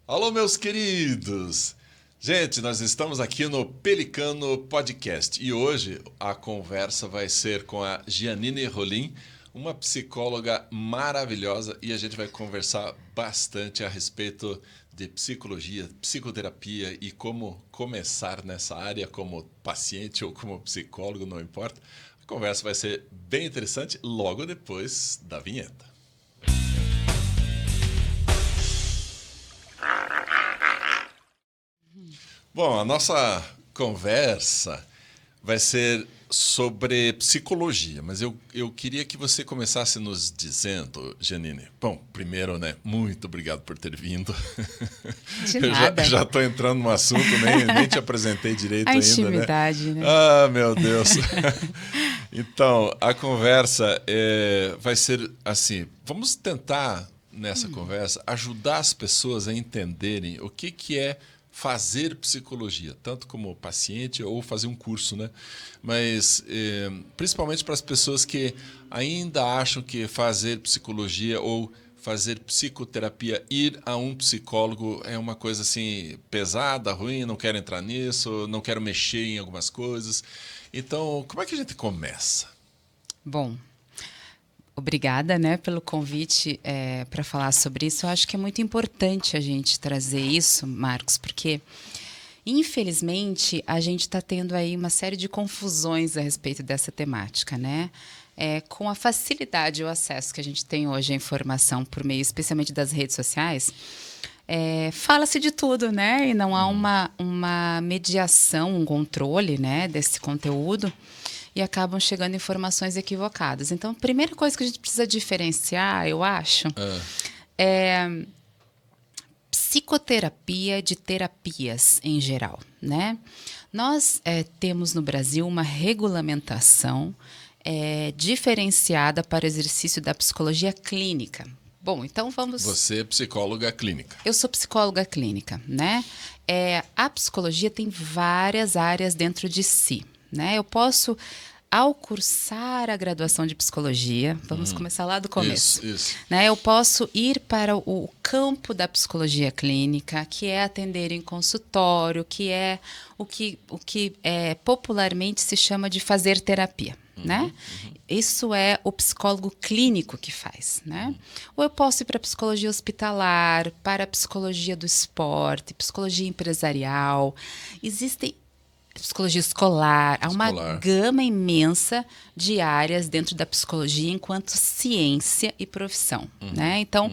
Alô, meus queridos! Gente, nós estamos aqui no Pelicano Podcast e hoje a conversa vai ser com a Giannine Rolim, uma psicóloga maravilhosa, e a gente vai conversar bastante a respeito de psicologia, psicoterapia e como começar nessa área como paciente ou como psicólogo, não importa. A conversa vai ser bem interessante logo depois da vinheta. Bom, a nossa conversa vai ser sobre psicologia, mas eu queria que você começasse nos dizendo, Janine. Bom, primeiro, né, muito obrigado por ter vindo. De Eu nada. já estou entrando no assunto, nem te apresentei direito A ainda, intimidade, né? Ah, meu Deus. Então, a conversa vai ser assim, vamos tentar, nessa conversa, ajudar as pessoas a entenderem o que é fazer psicologia, tanto como paciente ou fazer um curso, né? Mas principalmente para as pessoas que ainda acham que fazer psicologia ou fazer psicoterapia, ir a um psicólogo é uma coisa assim pesada, ruim, não quero entrar nisso, não quero mexer em algumas coisas. Então, como é que a gente começa? Bom, obrigada, né, pelo convite para falar sobre isso. Eu acho que é muito importante a gente trazer isso, Marcos, porque infelizmente a gente está tendo aí uma série de confusões a respeito dessa temática, né? Com a facilidade e o acesso que a gente tem hoje à informação por meio, especialmente das redes sociais, fala-se de tudo, né? E não há uma mediação, um controle, né, desse conteúdo. E acabam chegando informações equivocadas. Então, a primeira coisa que a gente precisa diferenciar, eu acho, é psicoterapia de terapias em geral, né? Nós temos no Brasil uma regulamentação diferenciada para o exercício da psicologia clínica. Bom, então vamos... Você é psicóloga clínica. Eu sou psicóloga clínica, né? A psicologia tem várias áreas dentro de si, né? Eu posso, ao cursar a graduação de psicologia, vamos começar lá do começo, Isso. né? Eu posso ir para o campo da psicologia clínica, que é atender em consultório, que é o que popularmente se chama de fazer terapia. Né? Isso é o psicólogo clínico que faz, né? Ou eu posso ir para a psicologia hospitalar, para a psicologia do esporte, psicologia empresarial. Existem psicologia escolar, há uma gama imensa de áreas dentro da psicologia enquanto ciência e profissão, né? Então,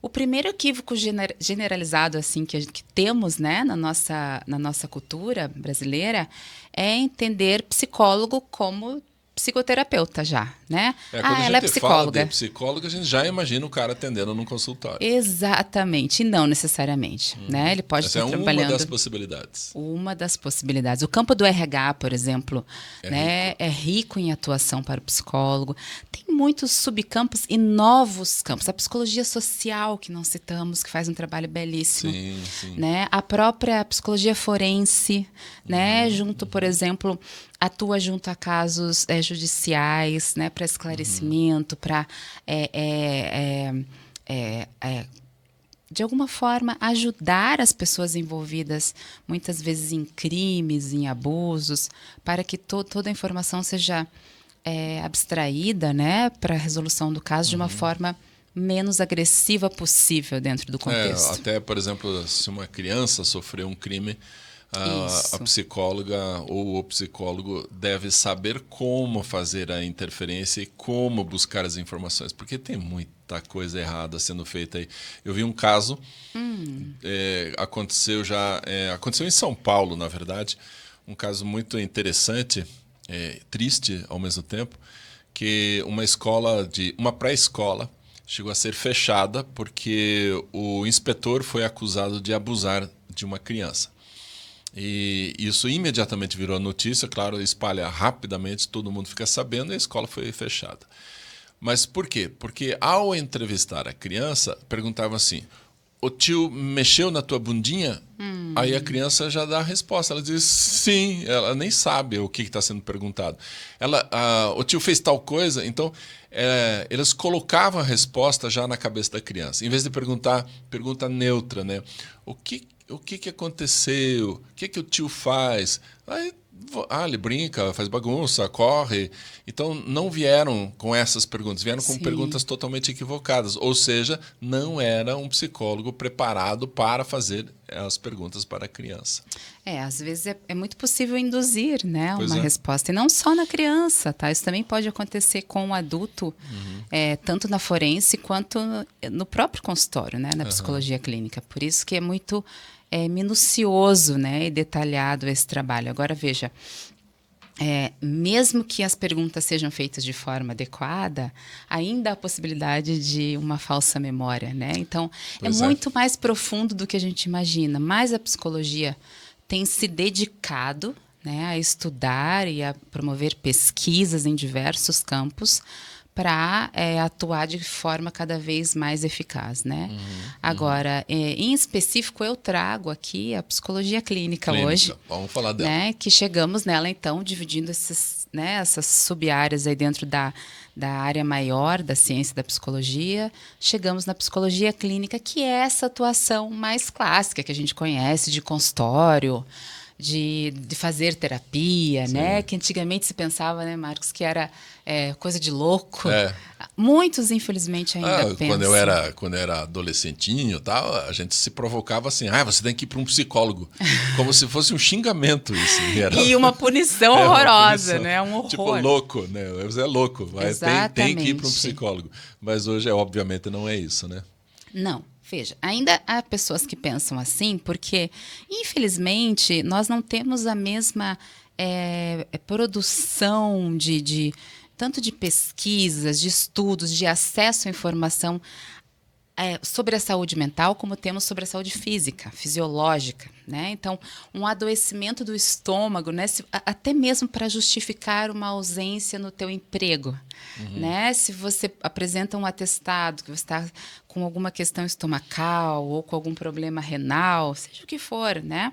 o primeiro equívoco generalizado assim que temos, né, na nossa cultura brasileira é entender psicólogo como psicoterapeuta já, né? Quando a Ela é gente fala psicóloga. de psicóloga, a gente já imagina o cara atendendo num consultório. Exatamente, e não necessariamente, né? Ele pode Essa estar é trabalhando... uma das possibilidades. Uma das possibilidades. O campo do RH, por exemplo, é rico em atuação para o psicólogo. Tem muitos subcampos e novos campos. A psicologia social, que não citamos, que faz um trabalho belíssimo. Sim. Né? A própria psicologia forense, né? Junto, por exemplo, atua junto a casos judiciais, né? Para esclarecimento, para... de alguma forma, ajudar as pessoas envolvidas, muitas vezes em crimes, em abusos, para que toda a informação seja abstraída, né, para a resolução do caso de uma forma menos agressiva possível dentro do contexto. Até, por exemplo, se uma criança sofreu um crime, a psicóloga ou o psicólogo deve saber como fazer a interferência e como buscar as informações, porque tem muita coisa errada sendo feita aí. Eu vi um caso, aconteceu em São Paulo, na verdade, um caso muito interessante, triste ao mesmo tempo, que uma pré-escola chegou a ser fechada porque o inspetor foi acusado de abusar de uma criança. E isso imediatamente virou notícia, claro, espalha rapidamente, todo mundo fica sabendo e a escola foi fechada. Mas por quê? Porque ao entrevistar a criança, perguntava assim, o tio mexeu na tua bundinha? Aí a criança já dá a resposta. Ela diz sim, ela nem sabe o que está sendo perguntado. O tio fez tal coisa, então eles colocavam a resposta já na cabeça da criança. Em vez de perguntar, pergunta neutra, né? O que aconteceu? O que o tio faz? Aí, ele brinca, faz bagunça, corre. Então, não vieram com essas perguntas, vieram com perguntas totalmente equivocadas. Ou seja, não era um psicólogo preparado para fazer as perguntas para a criança. Às vezes é muito possível induzir, né, Pois uma é. resposta. E não só na criança, tá? Isso também pode acontecer com o adulto, tanto na forense quanto no próprio consultório, né, na psicologia clínica. Por isso que é muito minucioso, né, e detalhado esse trabalho. Agora, veja, mesmo que as perguntas sejam feitas de forma adequada, ainda há a possibilidade de uma falsa memória, né? Então, Pois muito mais profundo do que a gente imagina. Mas a psicologia tem se dedicado, né, a estudar e a promover pesquisas em diversos campos para atuar de forma cada vez mais eficaz, né? Agora, em específico, eu trago aqui a psicologia clínica hoje. Vamos falar dela. Né, que chegamos nela, então, dividindo essas sub-áreas aí dentro da área maior da ciência da psicologia. Chegamos na psicologia clínica, que é essa atuação mais clássica que a gente conhece de consultório, de fazer terapia, né? Que antigamente se pensava, né, Marcos, que era coisa de louco. Muitos, infelizmente, ainda pensam. Quando eu era adolescentinho, tal, a gente se provocava assim, você tem que ir para um psicólogo. Como se fosse um xingamento isso. E uma punição horrorosa, né? Um horror. Tipo, louco, né? Você é louco, tem que ir para um psicólogo. Mas hoje, obviamente, não é isso, né? Não. Veja, ainda há pessoas que pensam assim, porque, infelizmente, nós não temos a mesma produção tanto de pesquisas, de estudos, de acesso à informação sobre a saúde mental, como temos sobre a saúde física, fisiológica, né? Então, um adoecimento do estômago, né? Até mesmo para justificar uma ausência no teu emprego, né? Se você apresenta um atestado que você está com alguma questão estomacal ou com algum problema renal, seja o que for, né?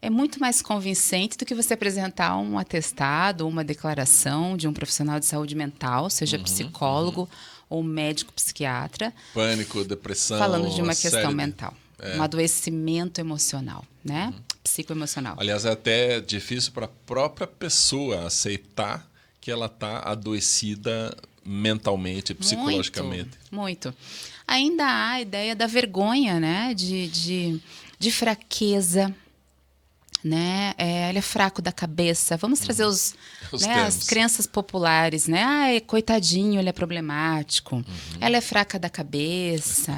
É muito mais convincente do que você apresentar um atestado ou uma declaração de um profissional de saúde mental, seja psicólogo ou médico psiquiatra. Pânico, depressão. Falando de uma questão mental. Um adoecimento emocional, né? Psicoemocional. Aliás, é até difícil para a própria pessoa aceitar que ela está adoecida mentalmente, psicologicamente. Muito. Ainda há a ideia da vergonha, né? De fraqueza. Né? Ele é fraco da cabeça. Vamos trazer as crenças populares, né? Coitadinho, ele é problemático. Ela é fraca da cabeça,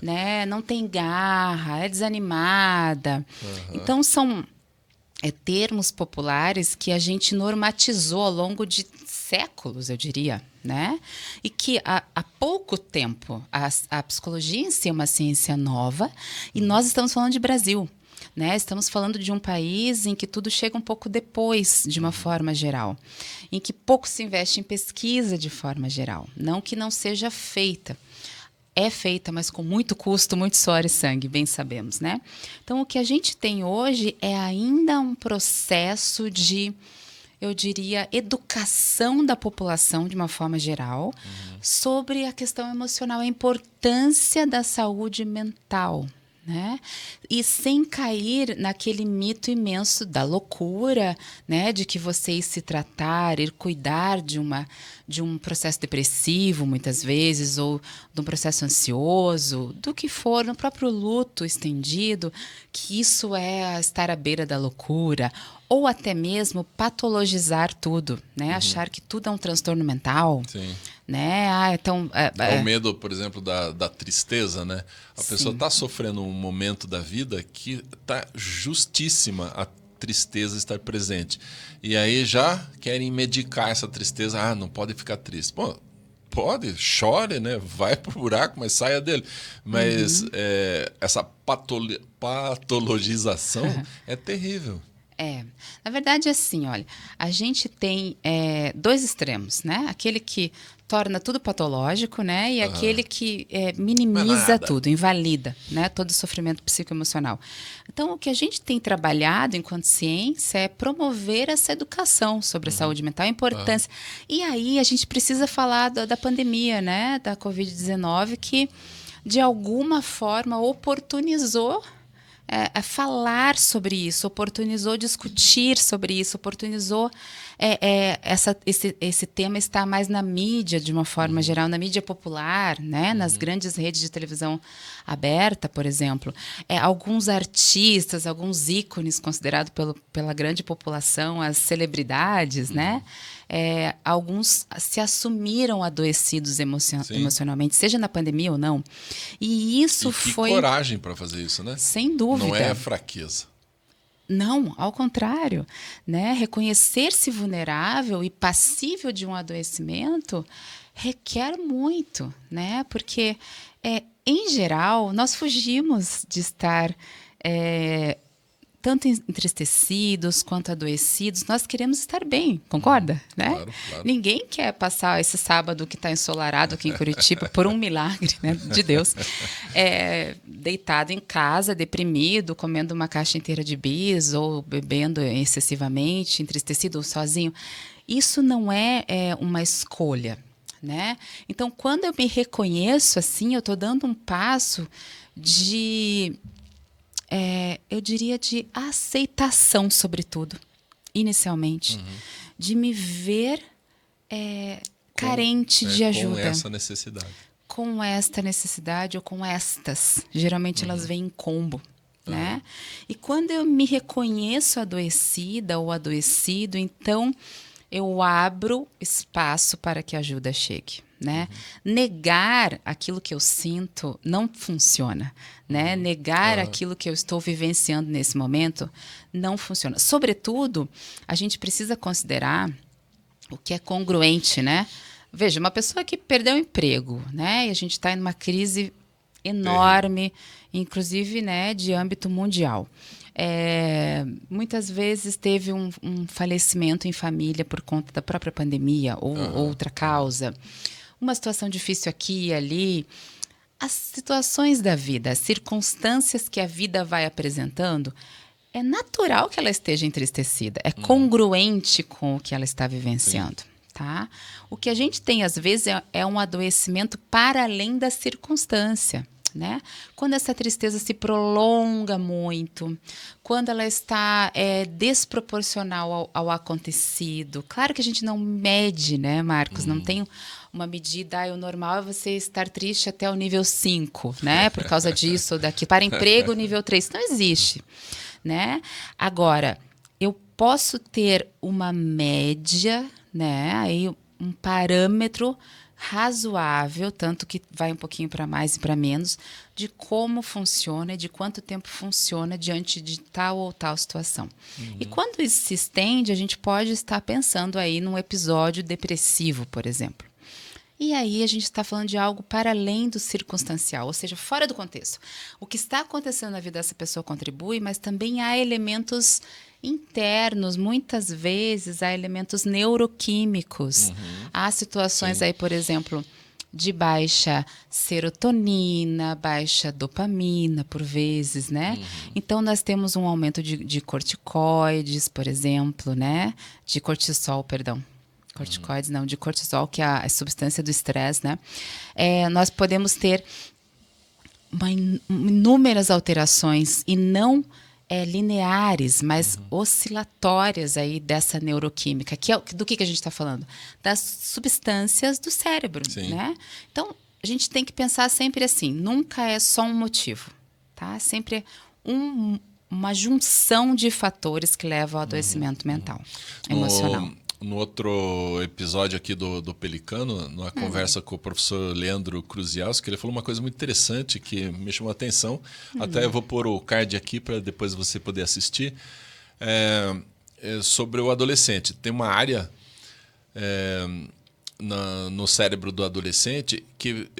né? Não tem garra, é desanimada. Então são termos populares que a gente normatizou ao longo de séculos, eu diria, né? E que há pouco tempo a psicologia em si é uma ciência nova e nós estamos falando de Brasil. Né? Estamos falando de um país em que tudo chega um pouco depois, de uma forma geral, em que pouco se investe em pesquisa de forma geral. Não que não seja feita. É feita, mas com muito custo, muito suor e sangue, bem sabemos, né? Então, o que a gente tem hoje é ainda um processo de, eu diria, educação da população, de uma forma geral, sobre a questão emocional, a importância da saúde mental, né? E sem cair naquele mito imenso da loucura, né? De que você ir se tratar, ir cuidar de um processo depressivo, muitas vezes, ou de um processo ansioso, do que for, no próprio luto estendido, que isso é estar à beira da loucura, ou até mesmo patologizar tudo, né? Achar que tudo é um transtorno mental. Sim. Né? Então, o medo, por exemplo, da tristeza, né? A pessoa está sofrendo um momento da vida que está justíssima a tristeza estar presente. E aí já querem medicar essa tristeza. Não pode ficar triste. Bom, pode, chore, né? Vai pro buraco, mas saia dele. Mas essa patologização é terrível. Na verdade, assim, olha, a gente tem dois extremos, né? Aquele que torna tudo patológico, né? E aquele que minimiza tudo, invalida, né? Todo o sofrimento psicoemocional. Então, o que a gente tem trabalhado enquanto ciência é promover essa educação sobre a saúde mental, a importância. E aí a gente precisa falar da pandemia, né? Da Covid-19, que de alguma forma oportunizou falar sobre isso, oportunizou discutir sobre isso, oportunizou esse tema estar mais na mídia, de uma forma geral, na mídia popular, né? Nas grandes redes de televisão aberta, por exemplo. Alguns artistas, alguns ícones considerados pela grande população, as celebridades, né? Alguns se assumiram adoecidos emocionalmente, seja na pandemia ou não. E isso foi... Que coragem para fazer isso, né? Sem dúvida. Não é fraqueza. Não, ao contrário, né? Reconhecer-se vulnerável e passível de um adoecimento requer muito, né? Porque, em geral, nós fugimos de estar tanto entristecidos quanto adoecidos. Nós queremos estar bem, concorda? Né? Claro. Ninguém quer passar esse sábado que está ensolarado aqui em Curitiba, por um milagre, né, de Deus, deitado em casa, deprimido, comendo uma caixa inteira de bis ou bebendo excessivamente, entristecido ou sozinho. Isso não é uma escolha, né? Então, quando eu me reconheço assim, eu estou dando um passo de... eu diria de aceitação, sobretudo, inicialmente. De me ver carente de ajuda. Com essa necessidade. Com esta necessidade ou com estas. Geralmente elas vêm em combo. Né? E quando eu me reconheço adoecida ou adoecido, então eu abro espaço para que a ajuda chegue. Né? Negar aquilo que eu sinto não funciona, né? Negar aquilo que eu estou vivenciando nesse momento não funciona. Sobretudo, a gente precisa considerar o que é congruente, né? Veja, uma pessoa que perdeu o emprego, né? E a gente está em uma crise enorme, inclusive, né, de âmbito mundial. Muitas vezes teve um falecimento em família por conta da própria pandemia ou outra causa. Uma situação difícil aqui e ali. As situações da vida, as circunstâncias que a vida vai apresentando, é natural que ela esteja entristecida. É congruente com o que ela está vivenciando. Tá? O que a gente tem, às vezes, é um adoecimento para além da circunstância. Né? Quando essa tristeza se prolonga muito, quando ela está desproporcional ao acontecido. Claro que a gente não mede, né, Marcos? Não tem uma medida, o normal é você estar triste até o nível 5, né? Por causa disso ou daquilo. Para emprego, nível 3. Isso não existe. Né? Agora, eu posso ter uma média, né? Aí um parâmetro razoável, tanto que vai um pouquinho para mais e para menos, de como funciona e de quanto tempo funciona diante de tal ou tal situação. E quando isso se estende, a gente pode estar pensando aí num episódio depressivo, por exemplo. E aí a gente está falando de algo para além do circunstancial, ou seja, fora do contexto. O que está acontecendo na vida dessa pessoa contribui, mas também há elementos internos, muitas vezes há elementos neuroquímicos. Há situações aí, por exemplo, de baixa serotonina, baixa dopamina, por vezes, né? Então, nós temos um aumento de corticoides, por exemplo, né? De cortisol, perdão. Corticoides, não, de cortisol, que é a substância do estresse, né? Nós podemos ter inúmeras alterações e não lineares, mas oscilatórias aí dessa neuroquímica. Do que a gente está falando? Das substâncias do cérebro, né? Então, a gente tem que pensar sempre assim, nunca é só um motivo, tá? Sempre é uma junção de fatores que levam ao adoecimento mental, emocional. No outro episódio aqui do Pelicano, numa conversa com o professor Leandro Cruzialski, ele falou uma coisa muito interessante que me chamou a atenção. Até eu vou pôr o card aqui para depois você poder assistir. Sobre o adolescente. Tem uma área no cérebro do adolescente que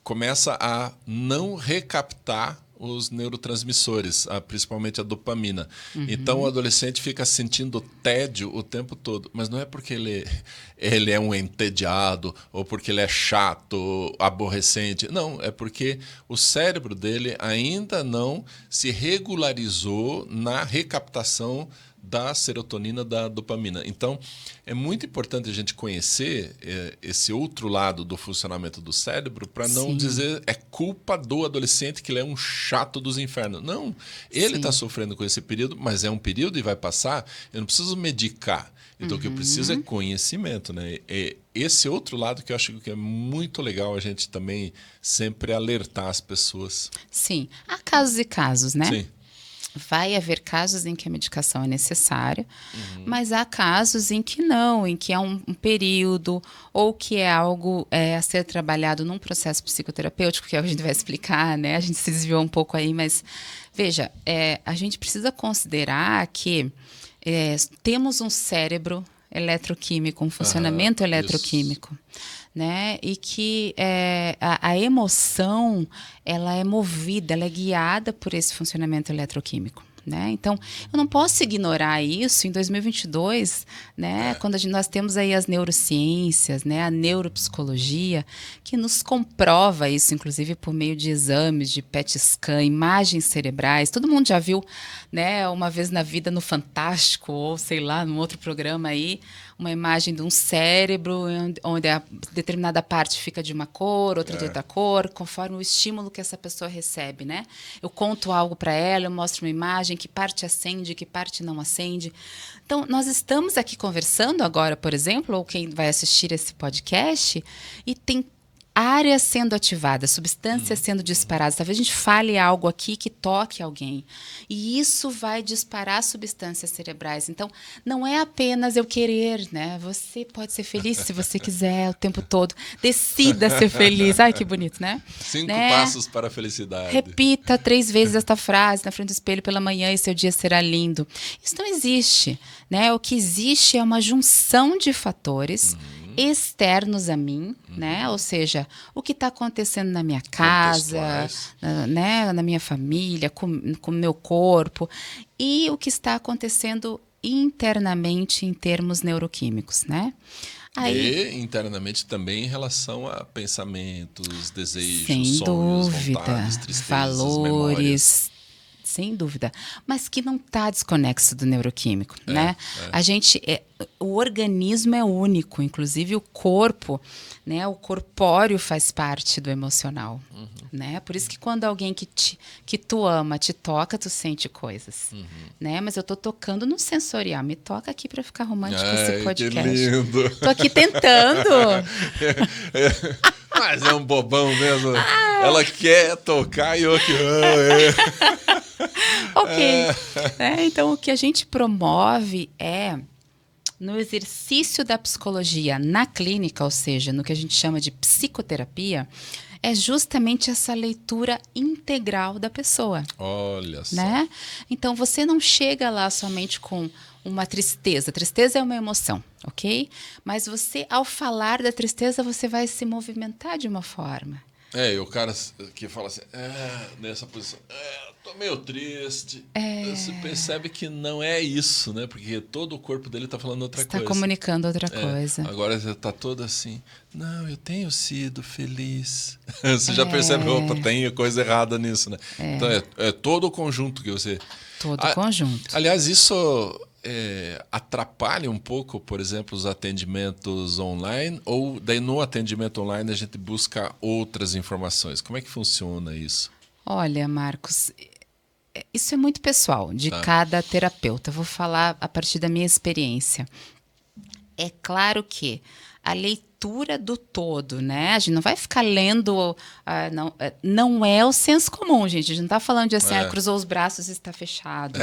começa a não recaptar os neurotransmissores, principalmente a dopamina. Então, o adolescente fica sentindo tédio o tempo todo, mas não é porque ele é um entediado ou porque ele é chato, aborrecente. Não, é porque o cérebro dele ainda não se regularizou na recaptação da serotonina, da dopamina. Então, é muito importante a gente conhecer esse outro lado do funcionamento do cérebro para não dizer é culpa do adolescente que ele é um chato dos infernos. Não, ele está sofrendo com esse período, mas é um período e vai passar. Eu não preciso medicar. Então, o que eu preciso é conhecimento, né? Esse outro lado que eu acho que é muito legal a gente também sempre alertar as pessoas. Sim, há casos e casos, né? Sim. Vai haver casos em que a medicação é necessária, mas há casos em que não, em que é um período ou que é algo a ser trabalhado num processo psicoterapêutico, que é o que a gente vai explicar, né? A gente se desviou um pouco aí, mas veja, a gente precisa considerar que temos um cérebro eletroquímico, um funcionamento eletroquímico. Né? E que a emoção ela é movida, ela é guiada por esse funcionamento eletroquímico. Né? Então, eu não posso ignorar isso em 2022, né? Quando nós temos aí as neurociências, né? A neuropsicologia, que nos comprova isso, inclusive por meio de exames de PET scan, imagens cerebrais. Todo mundo já viu, né? Uma vez na vida no Fantástico, ou sei lá, num outro programa aí, uma imagem de um cérebro onde a determinada parte fica de uma cor, outra de outra cor, conforme o estímulo que essa pessoa recebe, né? Eu conto algo para ela, eu mostro uma imagem, que parte acende, que parte não acende. Então, nós estamos aqui conversando agora, por exemplo, ou quem vai assistir esse podcast, e tem áreas sendo ativadas, substâncias sendo disparadas. Talvez a gente fale algo aqui que toque alguém. E isso vai disparar substâncias cerebrais. Então, não é apenas eu querer, né? Você pode ser feliz se você quiser o tempo todo. Decida ser feliz. Ai, que bonito, né? 5 passos para a felicidade. Repita 3 vezes esta frase na frente do espelho pela manhã e seu dia será lindo. Isso não existe, né? O que existe é uma junção de fatores externos a mim, né? Ou seja, o que está acontecendo na minha casa, né? Na minha família, com o meu corpo, e o que está acontecendo internamente em termos neuroquímicos, né? E internamente também em relação a pensamentos, desejos, sem sonhos, dúvida, vontades, tristezas, valores, memórias. sem dúvida, mas que não está desconexo do neuroquímico, né? A gente, o organismo é único, inclusive o corpo, né? O corpóreo faz parte do emocional, né? Por isso que quando alguém que tu ama te toca, tu sente coisas, né? Mas eu tô tocando no sensorial, me toca aqui para ficar romântico esse podcast. Que lindo. Tô aqui tentando. Mas é um bobão mesmo. Ela quer tocar e eu que... Ok. Então, o que a gente promove no exercício da psicologia na clínica, ou seja, no que a gente chama de psicoterapia, é justamente essa leitura integral da pessoa. Olha só. Né? Então, você não chega lá somente com uma tristeza. Tristeza é uma emoção, ok? Mas você, ao falar da tristeza, você vai se movimentar de uma forma. E o cara que fala assim, nessa posição, tô meio triste. Você percebe que não é isso, né? Porque todo o corpo dele tá falando outra coisa. Está comunicando outra coisa. Agora você tá todo assim, não, eu tenho sido feliz. Você já percebe, opa, tem coisa errada nisso, né? Então é todo o conjunto que você... Todo o conjunto. Aliás, isso... atrapalha um pouco, por exemplo, os atendimentos online, ou daí no atendimento online a gente busca outras informações? Como é que funciona isso? Olha, Marcos, isso é muito pessoal de cada terapeuta. Eu vou falar a partir da minha experiência. É claro que a leitura do todo, né? A gente não vai ficar lendo... não é o senso comum, gente. A gente não está falando de assim, cruzou os braços e está fechado.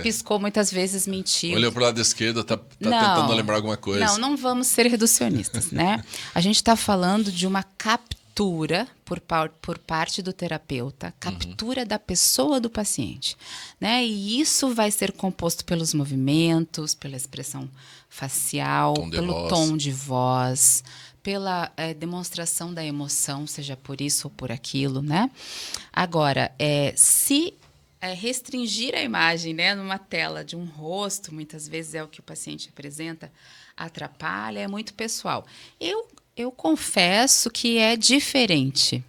Piscou muitas vezes, mentiu. Olhou para o lado esquerdo, está tentando lembrar alguma coisa. Não vamos ser reducionistas, né? A gente está falando de uma captura por parte do terapeuta, captura da pessoa do paciente, né? E isso vai ser composto pelos movimentos, pela expressão facial, pelo tom de voz, pela demonstração da emoção, seja por isso ou por aquilo, né? Agora, se restringir a imagem, né, numa tela de um rosto, muitas vezes é o que o paciente apresenta, atrapalha, é muito pessoal. Eu confesso que é diferente.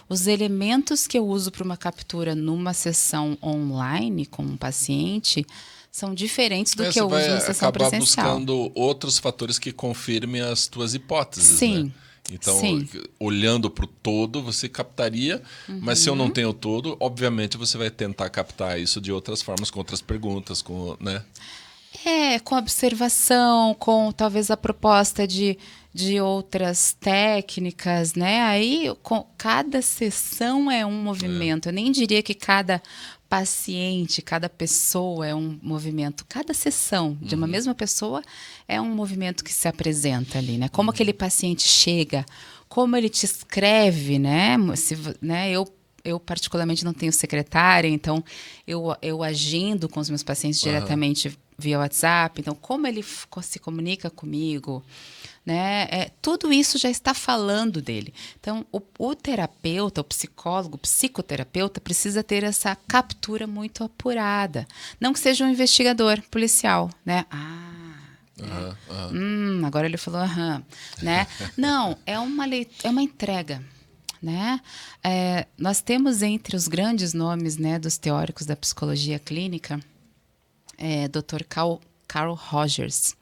Os elementos que eu uso para uma captura numa sessão online com um paciente são diferentes do que eu uso na sessão presencial. Você vai acabar buscando outros fatores que confirmem as tuas hipóteses, Sim. né? Então, Sim. olhando para o todo, você captaria, mas se eu não tenho o todo, obviamente você vai tentar captar isso de outras formas, com outras perguntas, né? Com observação, com talvez a proposta de outras técnicas, né? Aí, cada sessão é um movimento. Eu nem diria que cada paciente, cada pessoa é um movimento. Cada sessão de uma mesma pessoa é um movimento que se apresenta ali, né? Como aquele paciente chega, como ele te escreve, né? Eu particularmente não tenho secretária, então eu agendo com os meus pacientes diretamente via WhatsApp. Então, como ele se comunica comigo, né? Tudo isso já está falando dele. Então, o terapeuta, o psicólogo, o psicoterapeuta precisa ter essa captura muito apurada. Não que seja um investigador policial, né? Agora ele falou né? Não, é uma entrega. Né? Nós temos entre os grandes nomes, né, dos teóricos da psicologia clínica, Dr. Carl Rogers,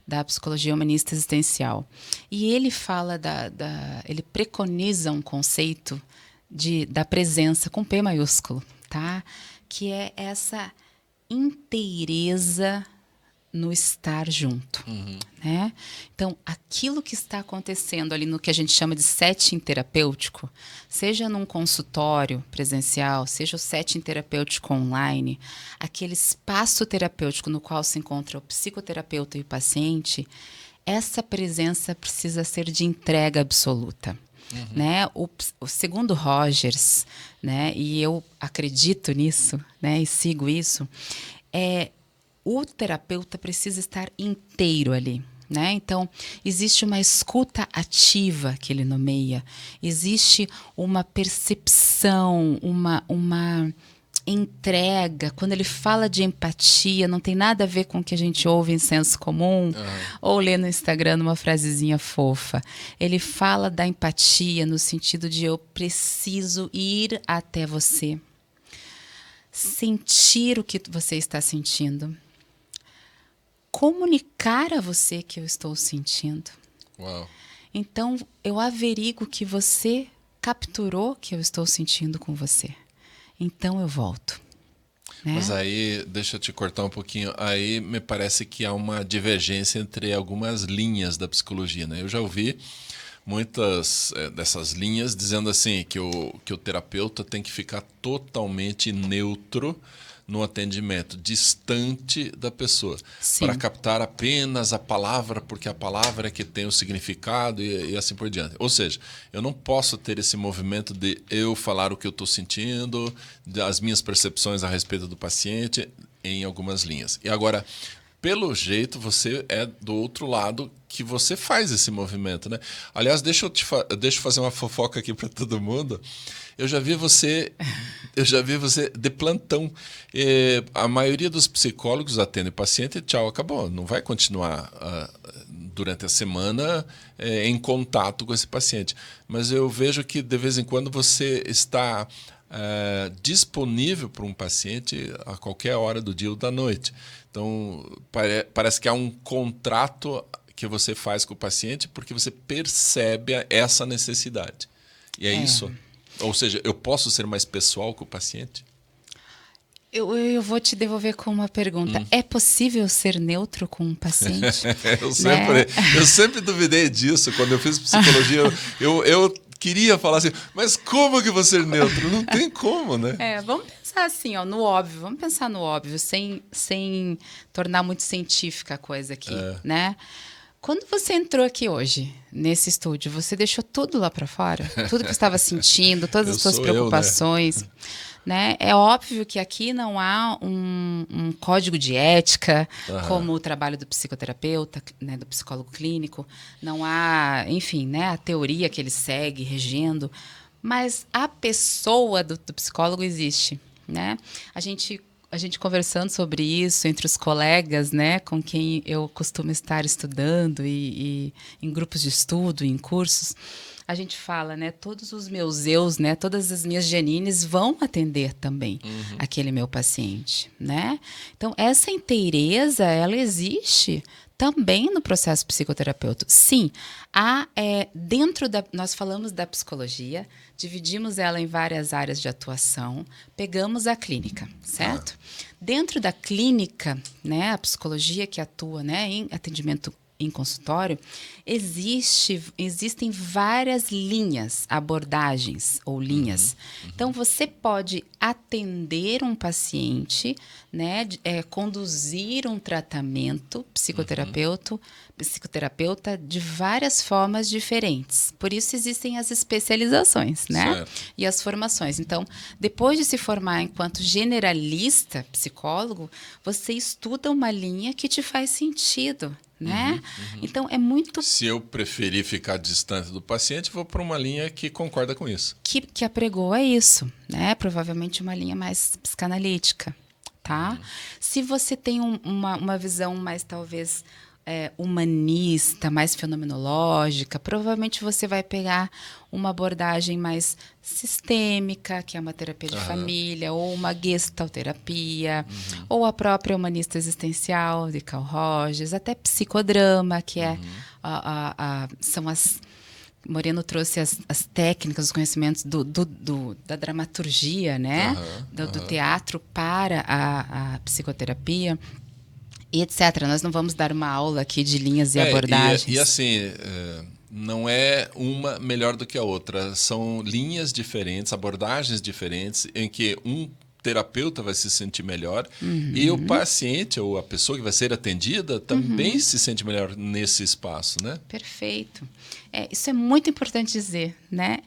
da psicologia humanista existencial. E ele fala ele preconiza um conceito da presença com P maiúsculo, tá? Que é essa inteireza no estar junto, né? Então, aquilo que está acontecendo ali no que a gente chama de setting terapêutico, seja num consultório presencial, seja o setting terapêutico online, aquele espaço terapêutico no qual se encontra o psicoterapeuta e o paciente, essa presença precisa ser de entrega absoluta. Né? O segundo Rogers, né? E eu acredito nisso, né? E sigo isso, o terapeuta precisa estar inteiro ali, né? Então, existe uma escuta ativa que ele nomeia, existe uma percepção, uma entrega. Quando ele fala de empatia, não tem nada a ver com o que a gente ouve em senso comum ou lê no Instagram numa frasezinha fofa. Ele fala da empatia no sentido de eu preciso ir até você, sentir o que você está sentindo, comunicar a você que eu estou sentindo. Uau. Então, eu averigo que você capturou que eu estou sentindo com você. Então, eu volto. Né? Mas aí, deixa eu te cortar um pouquinho, aí me parece que há uma divergência entre algumas linhas da psicologia, né? Eu já ouvi muitas dessas linhas dizendo assim que o terapeuta tem que ficar totalmente neutro no atendimento, distante da pessoa, para captar apenas a palavra, porque a palavra é que tem o significado e assim por diante. Ou seja, eu não posso ter esse movimento de eu falar o que eu estou sentindo, das minhas percepções a respeito do paciente, em algumas linhas. E agora, pelo jeito, você é do outro lado que você faz esse movimento, né? Aliás, deixa eu fazer uma fofoca aqui para todo mundo. Eu já vi você de plantão. A maioria dos psicólogos atende paciente e tchau, acabou. Não vai continuar durante a semana em contato com esse paciente. Mas eu vejo que de vez em quando você está disponível para um paciente a qualquer hora do dia ou da noite. Então, parece que há um contrato que você faz com o paciente porque você percebe essa necessidade. E é isso. Ou seja, eu posso ser mais pessoal com o paciente? Eu vou te devolver com uma pergunta. É possível ser neutro com um paciente? Eu sempre duvidei disso. Quando eu fiz psicologia, eu queria falar assim, mas como que vou ser neutro? Não tem como, né? Vamos pensar assim, no óbvio. Vamos pensar no óbvio, sem tornar muito científica a coisa aqui, né? Quando você entrou aqui hoje, nesse estúdio, você deixou tudo lá para fora? Tudo que estava sentindo, todas as suas preocupações. né? É óbvio que aqui não há um código de ética, como o trabalho do psicoterapeuta, né, do psicólogo clínico. Não há, enfim, né, a teoria que ele segue, regendo. Mas a pessoa do psicólogo existe, né? A gente conversando sobre isso entre os colegas, né, com quem eu costumo estar estudando e em grupos de estudo, em cursos, a gente fala, né, todos os meus eus, né, todas as minhas Janines vão atender também aquele meu paciente, né? Então, essa inteireza, ela existe também no processo psicoterapêutico. Sim, nós falamos da psicologia, dividimos ela em várias áreas de atuação, pegamos a clínica, certo? Dentro da clínica, né, a psicologia que atua, né, em atendimento em consultório, existem várias linhas, abordagens ou linhas. Então, você pode atender um paciente, né, conduzir um tratamento psicoterapeuta de várias formas diferentes. Por isso existem as especializações, né? Certo. E as formações. Então, depois de se formar enquanto generalista psicólogo, você estuda uma linha que te faz sentido, né? Então, é muito... Se eu preferir ficar distante do paciente, vou para uma linha que concorda com isso. Que apregoa isso, né? Provavelmente uma linha mais psicanalítica, tá? Se você tem uma visão mais, talvez, humanista, mais fenomenológica, provavelmente você vai pegar uma abordagem mais sistêmica, que é uma terapia de família, ou uma gestalterapia, ou a própria humanista existencial, de Carl Rogers, até psicodrama, que são as... Moreno trouxe as técnicas, os conhecimentos da dramaturgia, né? Do teatro para a psicoterapia. E etc. Nós não vamos dar uma aula aqui de linhas e abordagens. E assim, não é uma melhor do que a outra. São linhas diferentes, abordagens diferentes, em que um terapeuta vai se sentir melhor e o paciente ou a pessoa que vai ser atendida também se sente melhor nesse espaço, né? Perfeito. Isso é muito importante dizer, né?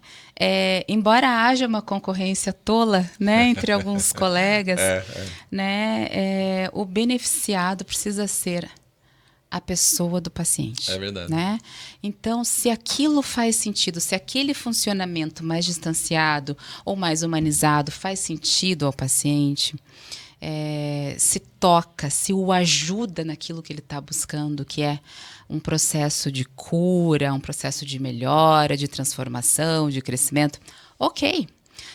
Embora haja uma concorrência tola, né, entre alguns colegas, né, o beneficiado precisa ser a pessoa do paciente. É verdade. Né? Então, se aquilo faz sentido, se aquele funcionamento mais distanciado ou mais humanizado faz sentido ao paciente, se toca, se o ajuda naquilo que ele está buscando, que é um processo de cura, um processo de melhora, de transformação, de crescimento, ok.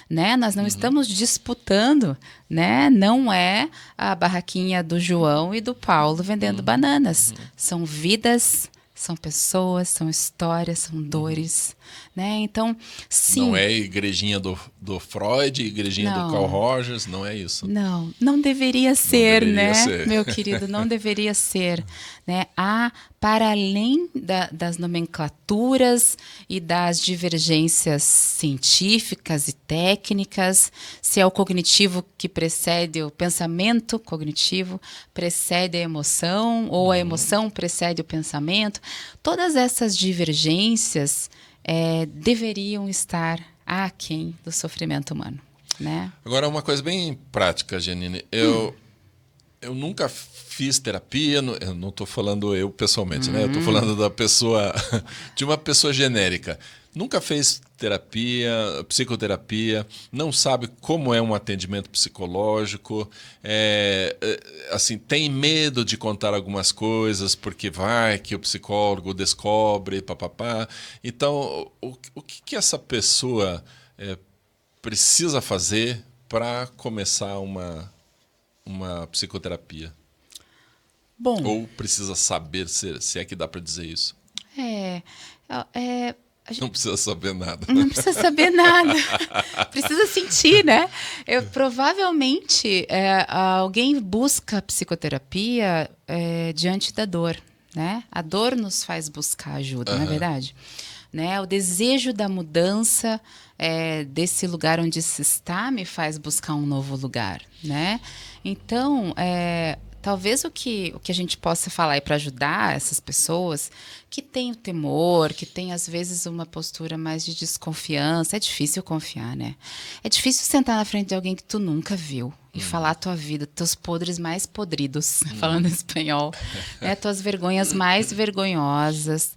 Né? Nós não estamos disputando, né? Não é a barraquinha do João e do Paulo vendendo bananas. São vidas, são pessoas, são histórias, são dores. Né? Então, sim. Não é a igrejinha do Freud, igrejinha do Carl Rogers, não é isso. Não deveria ser, deveria né, ser. Meu querido, não deveria ser. Né? Para além das nomenclaturas e das divergências científicas e técnicas, se é o cognitivo que precede o pensamento cognitivo, precede a emoção, ou a emoção precede o pensamento, todas essas divergências deveriam estar aquém do sofrimento humano. Né? Agora, uma coisa bem prática, Janine. Eu nunca fiz terapia, eu não estou falando eu pessoalmente, né? Eu estou falando de uma pessoa genérica. Nunca fez terapia, psicoterapia, não sabe como é um atendimento psicológico, assim, tem medo de contar algumas coisas porque vai que o psicólogo descobre, papapá. Então, o que essa pessoa precisa fazer para começar uma psicoterapia? Bom, ou precisa saber, se é que dá para dizer isso? Não precisa saber nada. Não precisa saber nada. Precisa sentir, né? Provavelmente, alguém busca psicoterapia diante da dor, né? A dor nos faz buscar ajuda, não é verdade? Né? O desejo da mudança desse lugar onde se está me faz buscar um novo lugar, né? Então, Talvez o que a gente possa falar para ajudar essas pessoas que têm o temor, que têm às vezes uma postura mais de desconfiança. É difícil confiar, né? É difícil sentar na frente de alguém que tu nunca viu e falar a tua vida, teus podres mais podridos, falando em espanhol, né? Tuas vergonhas mais vergonhosas,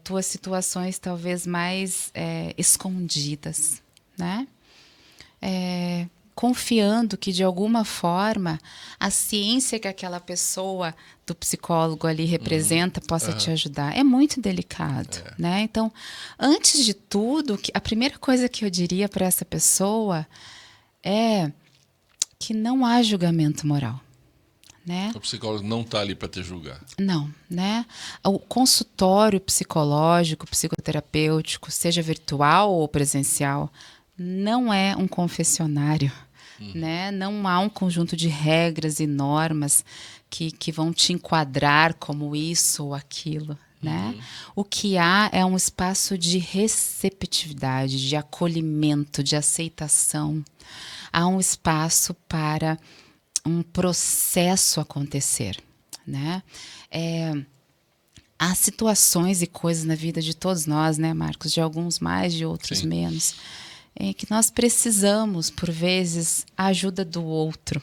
tuas situações talvez mais escondidas, né? Confiando que, de alguma forma, a ciência que aquela pessoa do psicólogo ali representa possa te ajudar. É muito delicado, né? Então, antes de tudo, a primeira coisa que eu diria para essa pessoa é que não há julgamento moral, né? O psicólogo não está ali para te julgar. Não, né? O consultório psicológico, psicoterapêutico, seja virtual ou presencial, não é um confessionário, né? Não há um conjunto de regras e normas que vão te enquadrar como isso ou aquilo, né? O que há é um espaço de receptividade, de acolhimento, de aceitação. Há um espaço para um processo acontecer, né? Há situações e coisas na vida de todos nós, né, Marcos? De alguns mais, de outros menos, que nós precisamos, por vezes, a ajuda do outro,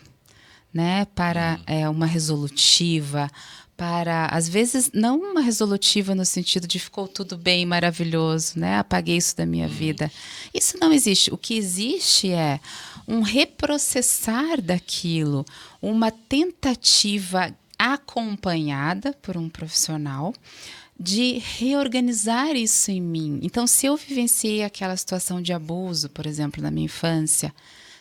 né? Para uma resolutiva, para, às vezes, não uma resolutiva no sentido de ficou tudo bem, maravilhoso, né? Apaguei isso da minha vida. Isso não existe. O que existe é um reprocessar daquilo, uma tentativa acompanhada por um profissional de reorganizar isso em mim. Então, se eu vivenciei aquela situação de abuso, por exemplo, na minha infância,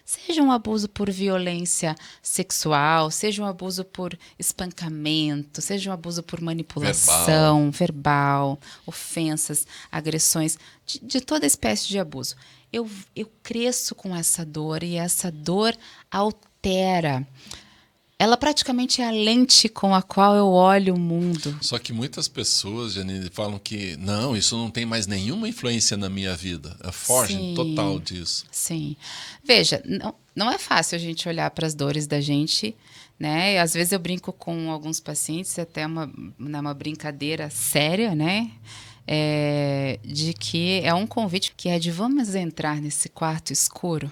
seja um abuso por violência sexual, seja um abuso por espancamento, seja um abuso por manipulação verbal, ofensas, agressões, de toda espécie de abuso. Eu cresço com essa dor e essa dor altera. Ela praticamente é a lente com a qual eu olho o mundo. Só que muitas pessoas, Janine, falam que não, isso não tem mais nenhuma influência na minha vida. Fogem total disso. Sim. Veja, não é fácil a gente olhar para as dores da gente, né? Às vezes eu brinco com alguns pacientes, até uma brincadeira séria, né? De que é um convite que é de vamos entrar nesse quarto escuro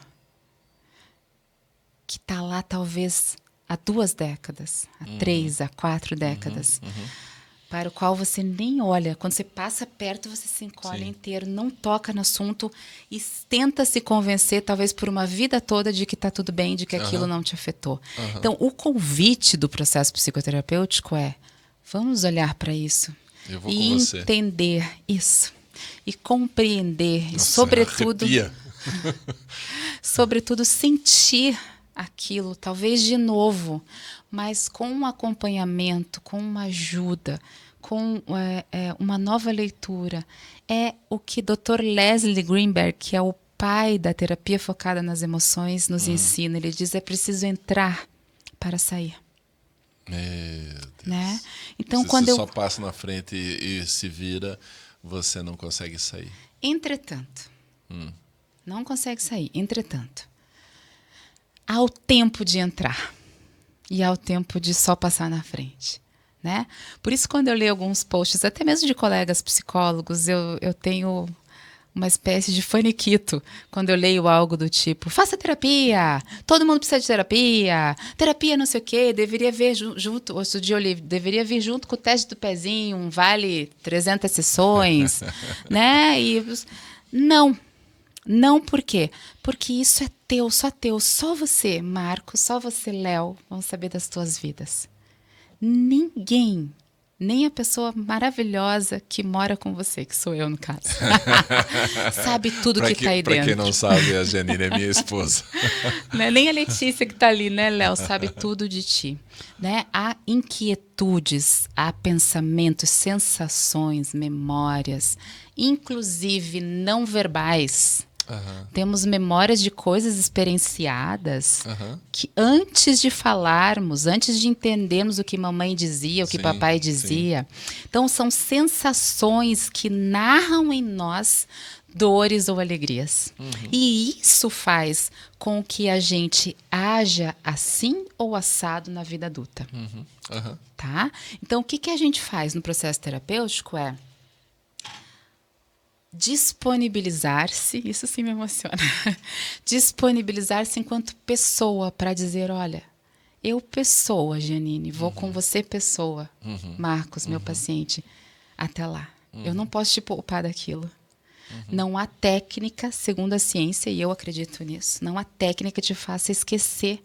que está lá talvez há 2 décadas, há 3, há 4 décadas, para o qual você nem olha. Quando você passa perto, você se encolhe inteiro, não toca no assunto e tenta se convencer, talvez por uma vida toda, de que está tudo bem, de que aquilo não te afetou. Então, o convite do processo psicoterapêutico é: vamos olhar para isso e entender isso e compreender. Nossa, e, sobretudo, sentir aquilo, talvez de novo, mas com um acompanhamento, com uma ajuda, com uma nova leitura. É o que Dr. Leslie Greenberg, que é o pai da terapia focada nas emoções, nos ensina. Ele diz: é preciso entrar para sair. Meu Deus. Né? Então, se quando você só passa na frente e se vira, você não consegue sair. Entretanto, não consegue sair. Entretanto, há o tempo de entrar e há o tempo de só passar na frente, né? Por isso, quando eu leio alguns posts, até mesmo de colegas psicólogos, eu tenho uma espécie de faniquito quando eu leio algo do tipo: faça terapia, todo mundo precisa de terapia não sei o quê, deveria ver junto, outro dia eu li, deveria vir junto com o teste do pezinho, um vale 300 sessões, né? E não, por quê? Porque isso é teu, só você, Marcos, só você, Léo, vão saber das tuas vidas. Ninguém, nem a pessoa maravilhosa que mora com você, que sou eu no caso, sabe tudo que está aí dentro. Para quem não sabe, a Janine é minha esposa. Né? Nem a Letícia que está ali, né, Léo, sabe tudo de ti. Né? Há inquietudes, há pensamentos, sensações, memórias, inclusive não verbais. Temos memórias de coisas experienciadas que antes de falarmos, antes de entendermos o que mamãe dizia, o que papai dizia. Então, são sensações que narram em nós dores ou alegrias. E isso faz com que a gente haja assim ou assado na vida adulta. Tá? Então, o que a gente faz no processo terapêutico é disponibilizar-se, isso sim me emociona, disponibilizar-se enquanto pessoa para dizer, olha, eu pessoa, Janine, vou com você pessoa, Marcos, meu paciente, até lá. Eu não posso te poupar daquilo. Não há técnica, segundo a ciência, e eu acredito nisso, não há técnica que te faça esquecer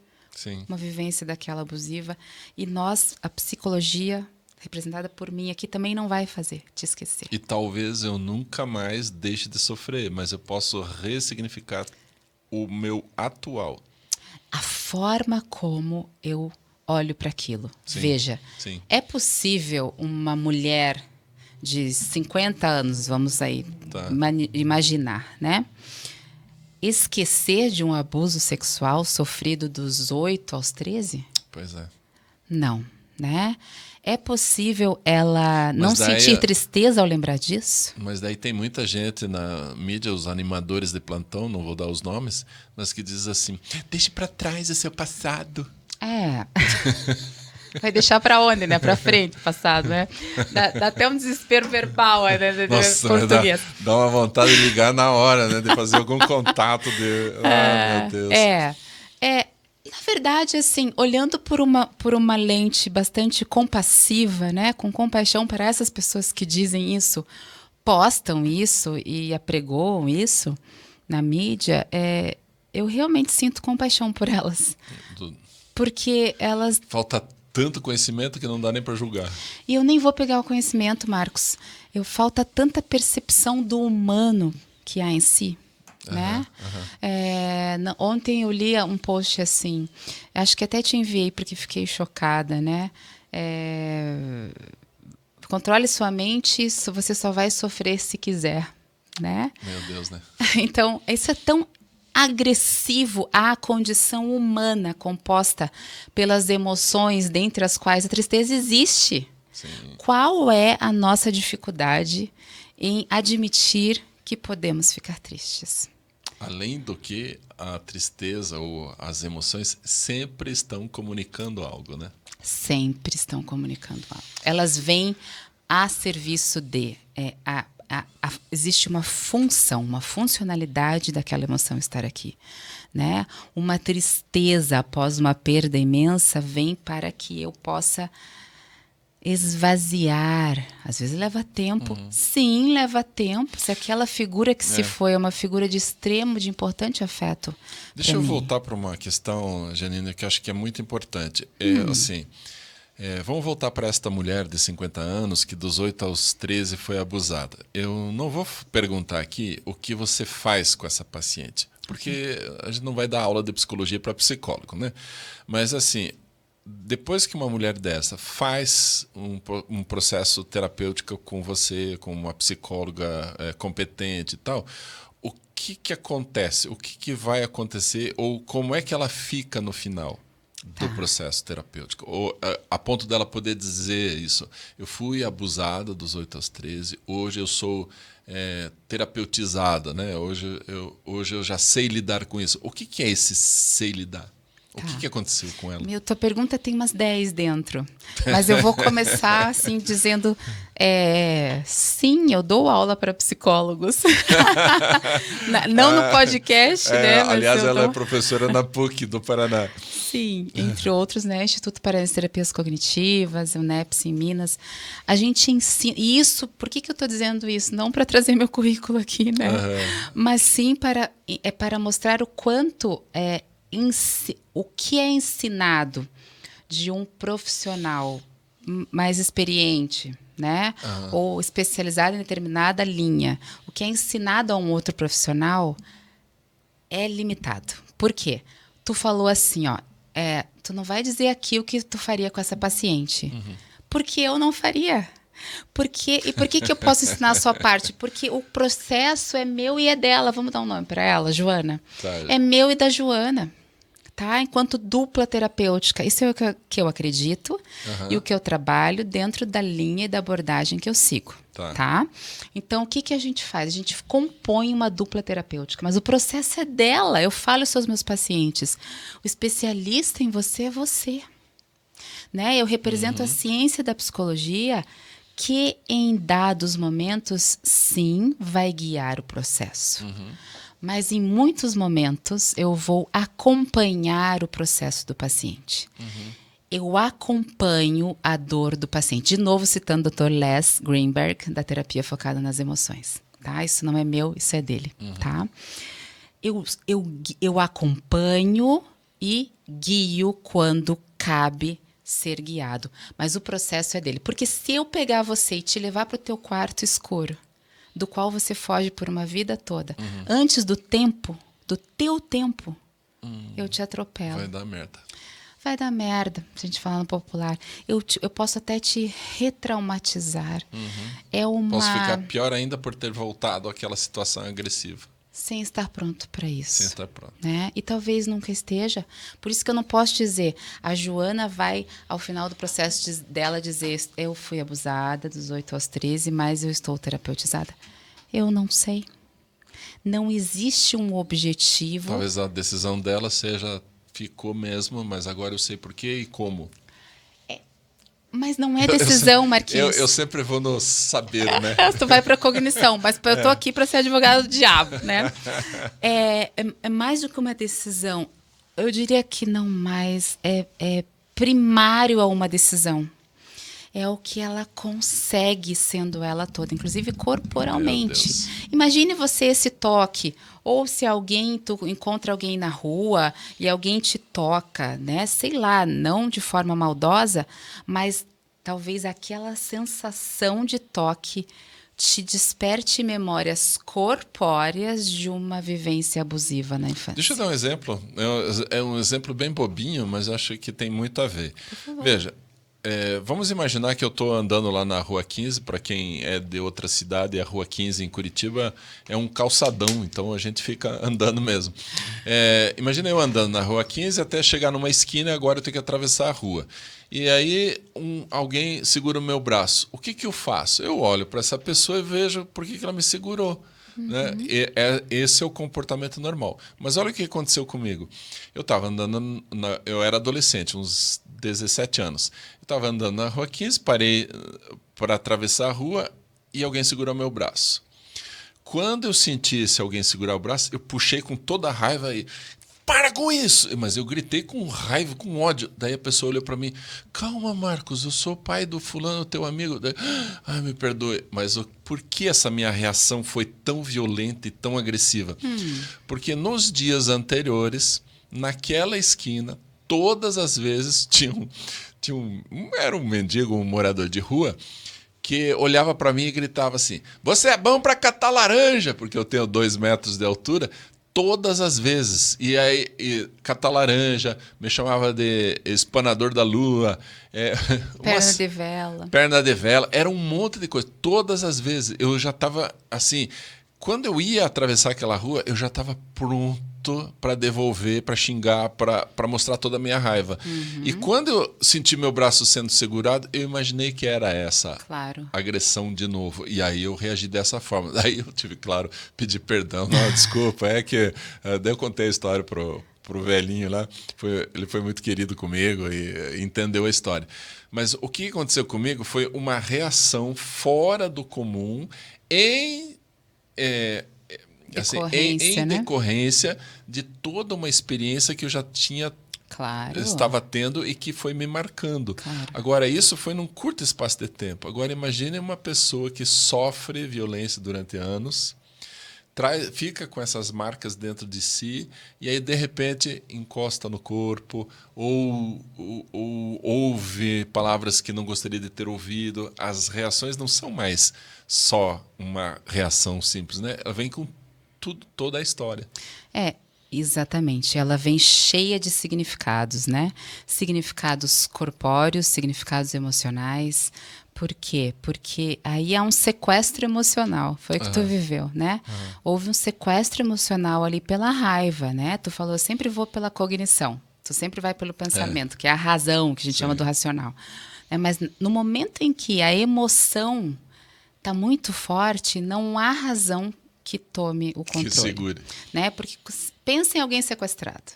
uma vivência daquela abusiva. E nós, a psicologia, representada por mim aqui, também não vai fazer te esquecer. E talvez eu nunca mais deixe de sofrer, mas eu posso ressignificar o meu atual. A forma como eu olho para aquilo. Sim, Veja, sim. é possível uma mulher de 50 anos, vamos aí imaginar, né? Esquecer de um abuso sexual sofrido dos 8 aos 13? Pois é. Não, né? É possível ela não sentir tristeza ao lembrar disso? Mas daí tem muita gente na mídia, os animadores de plantão, não vou dar os nomes, mas que diz assim, deixe para trás o seu passado. É. Vai deixar para onde, né? Para frente, passado, né? Dá até um desespero verbal, né? Nossa, português. Dá uma vontade de ligar na hora, né? De fazer algum contato de... meu Deus. Na verdade, assim, olhando por uma lente bastante compassiva, né? Com compaixão para essas pessoas que dizem isso, postam isso e apregoam isso na mídia, eu realmente sinto compaixão por elas. Porque elas... Falta tanto conhecimento que não dá nem para julgar. E eu nem vou pegar o conhecimento, Marcos. Falta tanta percepção do humano que há em si. Né? Ontem eu li um post assim, acho que até te enviei porque fiquei chocada, né? Controle sua mente, você só vai sofrer se quiser, né? Meu Deus, né? Então, isso é tão agressivo à condição humana composta pelas emoções, dentre as quais a tristeza existe. Sim. Qual é a nossa dificuldade em admitir que podemos ficar tristes? Além do que a tristeza ou as emoções sempre estão comunicando algo, né? Sempre estão comunicando algo. Elas vêm a serviço de... existe uma função, uma funcionalidade daquela emoção estar aqui, né? Uma tristeza após uma perda imensa vem para que eu possa esvaziar. Às vezes leva tempo. Sim, leva tempo. Se aquela figura que se foi é uma figura de extremo, de importante afeto. Deixa eu voltar para uma questão, Janine, que eu acho que é muito importante. Assim, vamos voltar para esta mulher de 50 anos que dos 8 aos 13 foi abusada. Eu não vou perguntar aqui o que você faz com essa paciente, porque a gente não vai dar aula de psicologia para psicólogo, né? Mas assim, depois que uma mulher dessa faz um processo terapêutico com você, com uma psicóloga competente e tal, o que acontece? O que vai acontecer? Ou como é que ela fica no final do processo terapêutico? Ou, a ponto dela poder dizer isso. Eu fui abusada dos 8 aos 13, hoje eu sou terapeutizada, né? Hoje eu já sei lidar com isso. O que é esse sei lidar? O que aconteceu com ela? Tua pergunta tem umas 10 dentro. Mas eu vou começar assim dizendo... sim, eu dou aula para psicólogos. Não no podcast, né? Mas aliás, ela é professora na PUC do Paraná. Sim, entre outros, né? Instituto Paraense de Terapias Cognitivas, UNEPS em Minas. A gente ensina... E isso, por que eu estou dizendo isso? Não para trazer meu currículo aqui, né? Mas sim para mostrar o quanto... o que é ensinado de um profissional mais experiente, né? Ou especializado em determinada linha, o que é ensinado a um outro profissional é limitado. Por quê? Tu falou assim, tu não vai dizer aqui o que tu faria com essa paciente. Porque eu não faria. E por que eu posso ensinar a sua parte? Porque o processo é meu e é dela. Vamos dar um nome para ela, Joana? Tá. É meu e da Joana. tá? Enquanto dupla terapêutica. Isso é o que eu acredito e o que eu trabalho dentro da linha e da abordagem que eu sigo, tá? Então, o que a gente faz? A gente compõe uma dupla terapêutica, mas o processo é dela. Eu falo isso aos meus pacientes. O especialista em você é você, né? Eu represento a ciência da psicologia que, em dados momentos, sim, vai guiar o processo. Mas em muitos momentos eu vou acompanhar o processo do paciente. Eu acompanho a dor do paciente. De novo, citando o Dr. Les Greenberg, da terapia focada nas emoções. Tá? Isso não é meu, isso é dele. Tá? Eu acompanho e guio quando cabe ser guiado. Mas o processo é dele. Porque se eu pegar você e te levar para o teu quarto escuro, do qual você foge por uma vida toda, antes do teu tempo, eu te atropelo. Vai dar merda. Vai dar merda, se a gente falar no popular. Eu posso até te retraumatizar. Posso ficar pior ainda por ter voltado àquela situação agressiva. Sem estar pronto para isso. Sem estar pronto. Né? E talvez nunca esteja. Por isso que eu não posso dizer, a Joana vai, ao final do processo dela, dizer, eu fui abusada dos 8 aos 13, mas eu estou terapeutizada. Eu não sei. Não existe um objetivo. Talvez a decisão dela seja, ficou mesmo, mas agora eu sei por quê e como. Mas não é decisão, Marquinhos. Eu sempre vou no saber, né? Tu vai para a cognição, mas eu tô aqui para ser advogado do diabo, né? É mais do que uma decisão. Eu diria que não mais. É primário a uma decisão. É o que ela consegue sendo ela toda, inclusive corporalmente. Imagine você esse toque, ou se tu encontra alguém na rua e alguém te toca, né? Sei lá, não de forma maldosa, mas talvez aquela sensação de toque te desperte memórias corpóreas de uma vivência abusiva na infância. Deixa eu dar um exemplo. É um exemplo bem bobinho, mas acho que tem muito a ver. Veja, vamos imaginar que eu estou andando lá na Rua 15, para quem é de outra cidade, a Rua 15 em Curitiba é um calçadão, então a gente fica andando mesmo. Imagina eu andando na Rua 15 até chegar numa esquina e agora eu tenho que atravessar a rua. E aí alguém segura o meu braço. O que eu faço? Eu olho para essa pessoa e vejo por que ela me segurou. Né? Esse é o comportamento normal. Mas olha o que aconteceu comigo. Eu estava andando, eu era adolescente, uns 17 anos. Eu estava andando na Rua 15, parei para atravessar a rua e alguém segurou meu braço. Quando eu senti esse alguém segurar o braço, eu puxei com toda a raiva e... Para com isso! Mas eu gritei com raiva, com ódio. Daí a pessoa olhou para mim. Calma, Marcos, eu sou o pai do fulano, teu amigo. Daí, ai, me perdoe. Mas por que essa minha reação foi tão violenta e tão agressiva? Porque nos dias anteriores, naquela esquina, todas as vezes era um mendigo, um morador de rua, que olhava para mim e gritava assim, você é bom para catar laranja, porque eu tenho 2 metros de altura. Todas as vezes. E aí, catar laranja, me chamava de espanador da lua. Perna de vela. Perna de vela. Era um monte de coisa. Todas as vezes. Eu já estava assim... Quando eu ia atravessar aquela rua, eu já estava pronto para devolver, para xingar, para mostrar toda a minha raiva. E quando eu senti meu braço sendo segurado, eu imaginei que era essa agressão de novo. E aí eu reagi dessa forma. Daí eu tive, claro, pedir perdão. Não, desculpa, daí eu contei a história pro velhinho lá. Ele foi muito querido comigo e entendeu a história. Mas o que aconteceu comigo foi uma reação fora do comum em decorrência de toda uma experiência que eu já estava tendo e que foi me marcando. Agora, isso foi num curto espaço de tempo. Agora, imagine uma pessoa que sofre violência durante anos, fica com essas marcas dentro de si e aí, de repente, encosta no corpo ou ouve palavras que não gostaria de ter ouvido. As reações não são mais só uma reação simples, né? Ela vem com toda a história. Exatamente. Ela vem cheia de significados, né? Significados corpóreos, significados emocionais. Por quê? Porque aí há um sequestro emocional. Foi o que tu viveu, né? Houve um sequestro emocional ali pela raiva, né? Tu falou, eu sempre vou pela cognição. Tu sempre vai pelo pensamento, que é a razão, que a gente chama do racional. Mas no momento em que a emoção está muito forte, não há razão que tome o controle. Que segure. Né? Porque pensa em alguém sequestrado.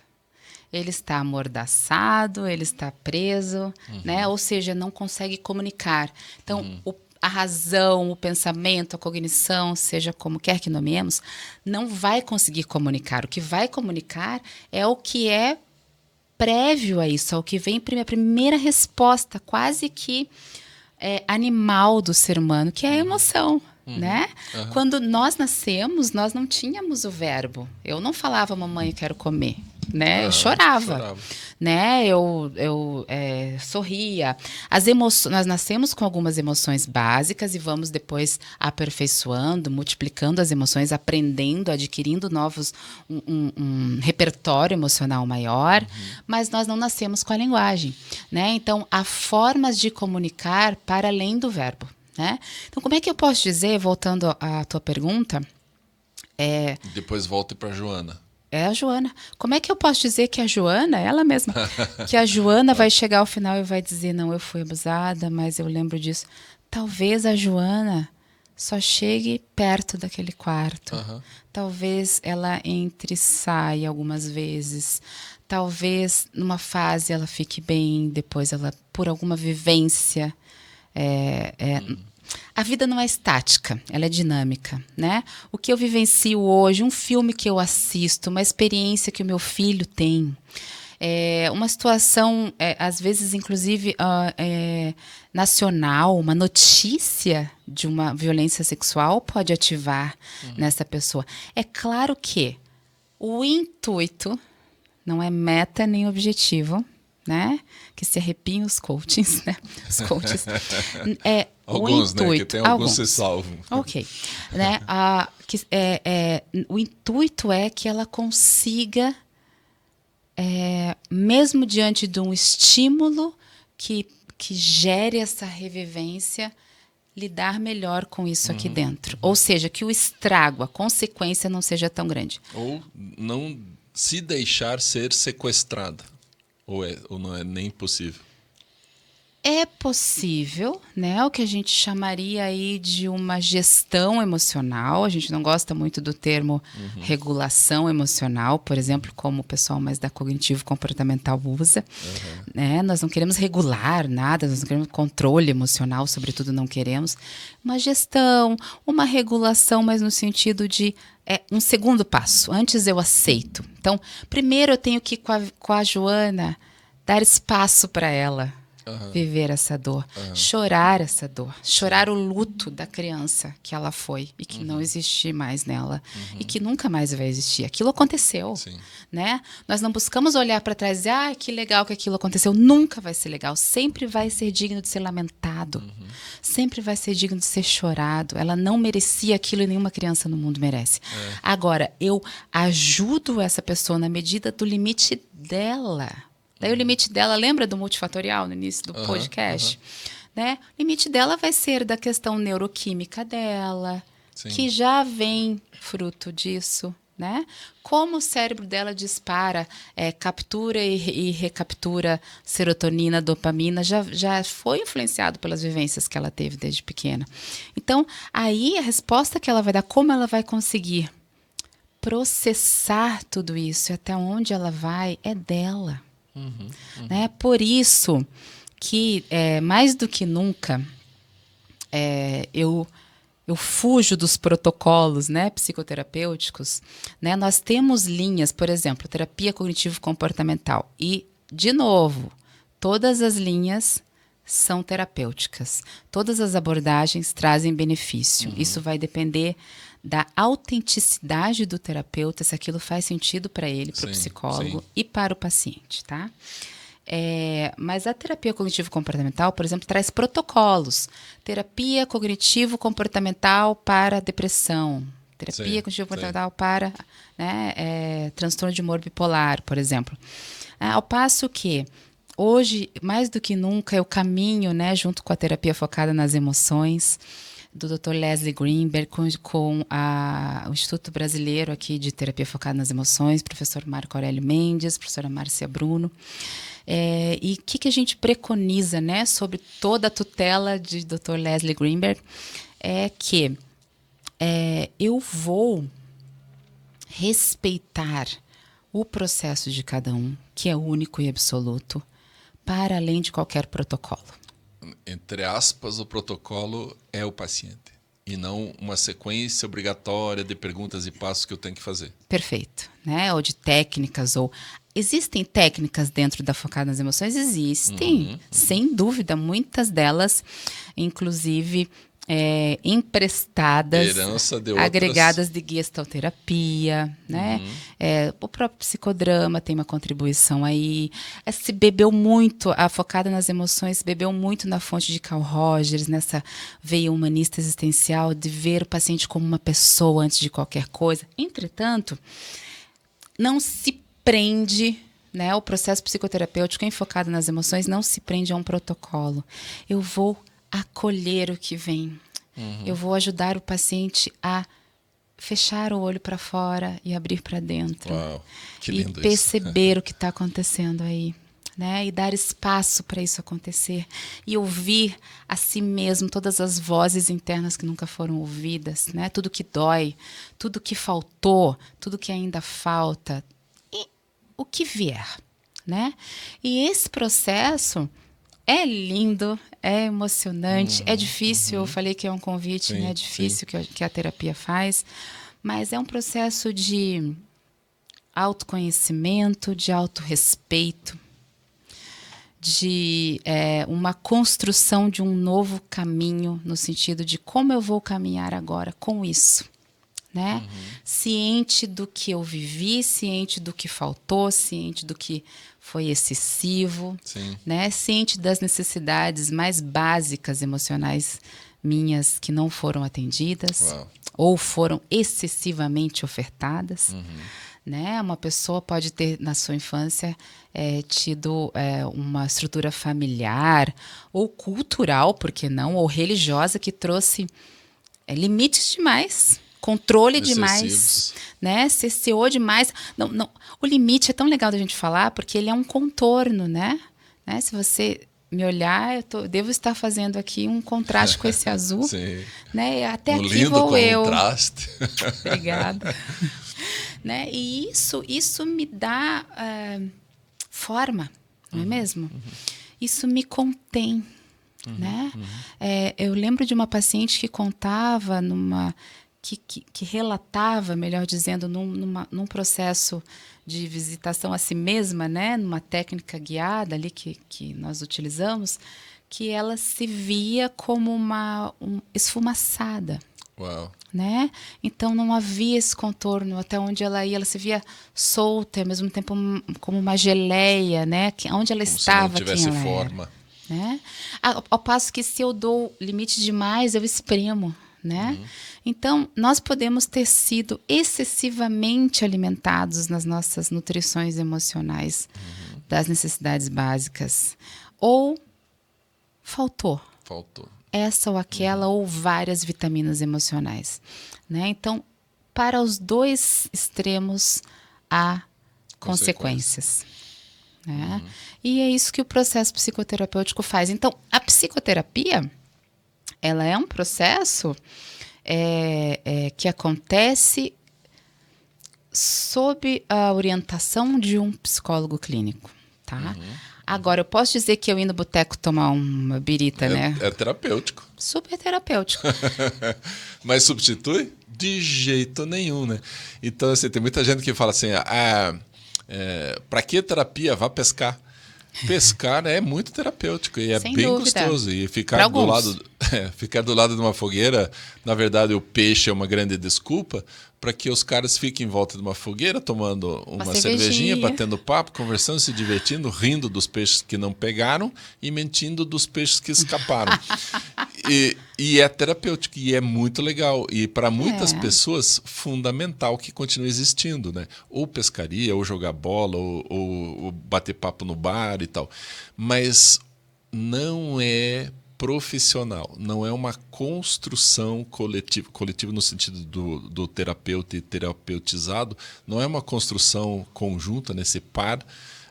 Ele está amordaçado, ele está preso, né? Ou seja, não consegue comunicar. Então, a razão, o pensamento, a cognição, seja como quer que nomeemos, não vai conseguir comunicar. O que vai comunicar é o que é prévio a isso, ao que vem a primeira resposta, quase que animal do ser humano, que é a emoção. Né? Quando nós nascemos, nós não tínhamos o verbo. Eu não falava, mamãe, eu quero comer. Né? Eu chorava. Né? Eu sorria. Nós nascemos com algumas emoções básicas e vamos depois aperfeiçoando, multiplicando as emoções, aprendendo, adquirindo um repertório emocional maior, mas nós não nascemos com a linguagem. Né? Então, há formas de comunicar para além do verbo. Né? Então, como é que eu posso dizer, voltando à tua pergunta... Depois volte para a Joana. É a Joana. Como é que eu posso dizer que a Joana, ela mesma, que a Joana vai chegar ao final e vai dizer, não, eu fui abusada, mas eu lembro disso. Talvez a Joana só chegue perto daquele quarto. Talvez ela entre e saia algumas vezes. Talvez numa fase ela fique bem, depois ela, por alguma vivência... A vida não é estática, ela é dinâmica, né? O que eu vivencio hoje, um filme que eu assisto, uma experiência que o meu filho tem, uma situação, às vezes, inclusive, nacional, uma notícia de uma violência sexual pode ativar nessa pessoa. É claro que o intuito não é meta nem objetivo, né? Que se arrepiam os coachings, né? Os coaches. Alguns, o intuito, né? Que tem alguns se salvam. Ok. Né? O intuito é que ela consiga, mesmo diante de um estímulo que gere essa revivência, lidar melhor com isso aqui dentro. Ou seja, que o estrago, a consequência não seja tão grande. Ou não se deixar ser sequestrada. Ou não é nem possível? É possível, né? O que a gente chamaria aí de uma gestão emocional. A gente não gosta muito do termo regulação emocional, por exemplo, como o pessoal mais da cognitivo-comportamental usa. Né? Nós não queremos regular nada, nós não queremos controle emocional, sobretudo não queremos. Uma gestão, uma regulação, mas no sentido de um segundo passo. Antes eu aceito. Então, primeiro eu tenho que, com a Joana, dar espaço para ela. Viver essa dor, chorar essa dor, chorar o luto da criança que ela foi e que não existe mais nela e que nunca mais vai existir. Aquilo aconteceu, né? Nós não buscamos olhar para trás e dizer, que legal que aquilo aconteceu. Nunca vai ser legal, sempre vai ser digno de ser lamentado, sempre vai ser digno de ser chorado. Ela não merecia aquilo e nenhuma criança no mundo merece. Agora, eu ajudo essa pessoa na medida do limite dela. Daí o limite dela, lembra do multifatorial no início do podcast? Né? O limite dela vai ser da questão neuroquímica dela, que já vem fruto disso. Né? Como o cérebro dela dispara, captura e recaptura serotonina, dopamina, já foi influenciado pelas vivências que ela teve desde pequena. Então, aí a resposta que ela vai dar, como ela vai conseguir processar tudo isso e até onde ela vai, é dela. Né? Por isso que, mais do que nunca, eu fujo dos protocolos, né, psicoterapêuticos. Né? Nós temos linhas, por exemplo, terapia cognitivo-comportamental. E, de novo, todas as linhas são terapêuticas. Todas as abordagens trazem benefício. Isso vai depender da autenticidade do terapeuta, se aquilo faz sentido para ele, para o psicólogo e para o paciente, tá? Mas a terapia cognitivo-comportamental, por exemplo, traz protocolos. Terapia cognitivo-comportamental para depressão. Terapia cognitivo-comportamental para transtorno de humor bipolar, por exemplo. Ao passo que hoje, mais do que nunca, eu caminho, né, junto com a terapia focada nas emoções, do Dr. Leslie Greenberg com o Instituto Brasileiro aqui de Terapia Focada nas Emoções, professor Marco Aurélio Mendes, professora Márcia Bruno. E o que a gente preconiza, né, sobre toda a tutela de Dr. Leslie Greenberg é que eu vou respeitar o processo de cada um, que é único e absoluto, para além de qualquer protocolo. Entre aspas, o protocolo é o paciente e não uma sequência obrigatória de perguntas e passos que eu tenho que fazer. Perfeito, né? Ou de técnicas, ou... Existem técnicas dentro da Focada nas Emoções? Existem, sem dúvida, muitas delas, inclusive... emprestadas, agregadas de gestalterapia, né? O próprio psicodrama tem uma contribuição aí. Se bebeu muito, a Focada nas Emoções bebeu muito na fonte de Carl Rogers, nessa veia humanista existencial de ver o paciente como uma pessoa antes de qualquer coisa. Entretanto, não se prende, né? O processo psicoterapêutico em Focada nas Emoções não se prende a um protocolo. Eu vou acolher o que vem. Eu vou ajudar o paciente a fechar o olho para fora e abrir para dentro. Uau, que lindo e perceber o que está acontecendo aí, né? E dar espaço para isso acontecer. E ouvir a si mesmo todas as vozes internas que nunca foram ouvidas, né? Tudo que dói, tudo que faltou, tudo que ainda falta. E o que vier, né? E esse processo... é lindo, é emocionante, é difícil. Eu falei que é um convite, né? É difícil que a terapia faz, mas é um processo de autoconhecimento, de autorrespeito, de uma construção de um novo caminho, no sentido de como eu vou caminhar agora com isso, né? Ciente do que eu vivi, ciente do que faltou, ciente do que foi excessivo, né? Ciente das necessidades mais básicas emocionais minhas que não foram atendidas ou foram excessivamente ofertadas, né? Uma pessoa pode ter na sua infância tido uma estrutura familiar ou cultural, por que não, ou religiosa que trouxe limites demais. Controle demais, né? Cesseou demais. Não, o limite é tão legal da gente falar porque ele é um contorno, né? Se você me olhar, devo estar fazendo aqui um contraste com esse azul. Sim. Né? Até um aqui lindo vou eu. contraste. Obrigada. Né? E isso me dá forma, não é mesmo? Isso me contém. Né? Eu lembro de uma paciente que contava que relatava, melhor dizendo, num processo de visitação a si mesma, né, numa técnica guiada ali que nós utilizamos, que ela se via como uma esfumaçada. Uau. Né? Então não havia esse contorno até onde ela ia, ela se via solta, ao mesmo tempo como uma geleia, né? Onde ela como estava, se não tivesse quem ela forma. Era, né? Ao passo que se eu dou limite demais, eu espremo. Né? Então, nós podemos ter sido excessivamente alimentados nas nossas nutrições emocionais, das necessidades básicas. Ou faltou. Essa ou aquela, ou várias vitaminas emocionais. Né? Então, para os dois extremos, há consequências. Né? E é isso que o processo psicoterapêutico faz. Então, a psicoterapia... ela é um processo que acontece sob a orientação de um psicólogo clínico, tá? Agora, eu posso dizer que eu ir no boteco tomar uma birita, né? É terapêutico. Super terapêutico. Mas substitui? De jeito nenhum, né? Então, assim, tem muita gente que fala assim, para que terapia? Vá pescar. Pescar é muito terapêutico e é sem bem dúvida. Gostoso. E ficar do lado de uma fogueira, na verdade, o peixe é uma grande desculpa para que os caras fiquem em volta de uma fogueira, tomando uma cervejinha, batendo papo, conversando, se divertindo, rindo dos peixes que não pegaram e mentindo dos peixes que escaparam. E é terapêutico e é muito legal. E para muitas pessoas, fundamental que continue existindo, né? Ou pescaria, ou jogar bola, ou bater papo no bar e tal. Mas não é profissional, não é uma construção coletiva. Coletivo no sentido do terapeuta e terapeutizado, não é uma construção conjunta, nesse par,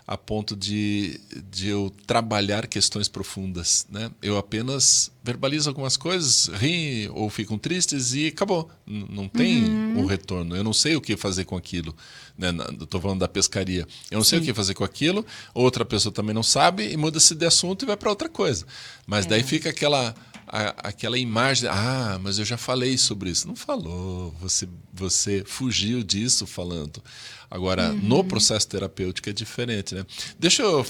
a ponto de eu trabalhar questões profundas, né? Eu apenas verbalizo algumas coisas, riem ou ficam tristes e acabou. Não tem um retorno. Eu não sei o que fazer com aquilo. Né? Estou falando da pescaria. Eu não sei o que fazer com aquilo, outra pessoa também não sabe e muda-se de assunto e vai para outra coisa. Mas daí fica aquela imagem, mas eu já falei sobre isso. Não falou, você fugiu disso falando. Agora, no processo terapêutico é diferente, né? Deixa eu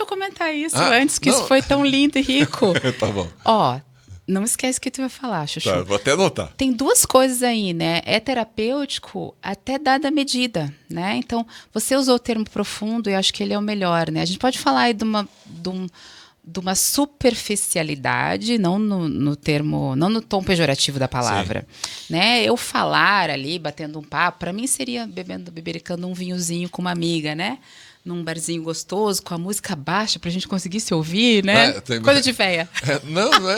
comentar isso antes, que isso foi tão lindo e rico. Tá bom. Ó, não esquece o que tu vai falar, Chuchu. Tá, vou até anotar. Tem duas coisas aí, né? É terapêutico até dada a medida, né? Então, você usou o termo profundo e acho que ele é o melhor, né? A gente pode falar aí de uma superficialidade, não no tom pejorativo da palavra, né? Eu falar ali, batendo um papo, para mim seria bebericando um vinhozinho com uma amiga, né? Num barzinho gostoso, com a música baixa, pra gente conseguir se ouvir, né? Coisa de véia. Não é?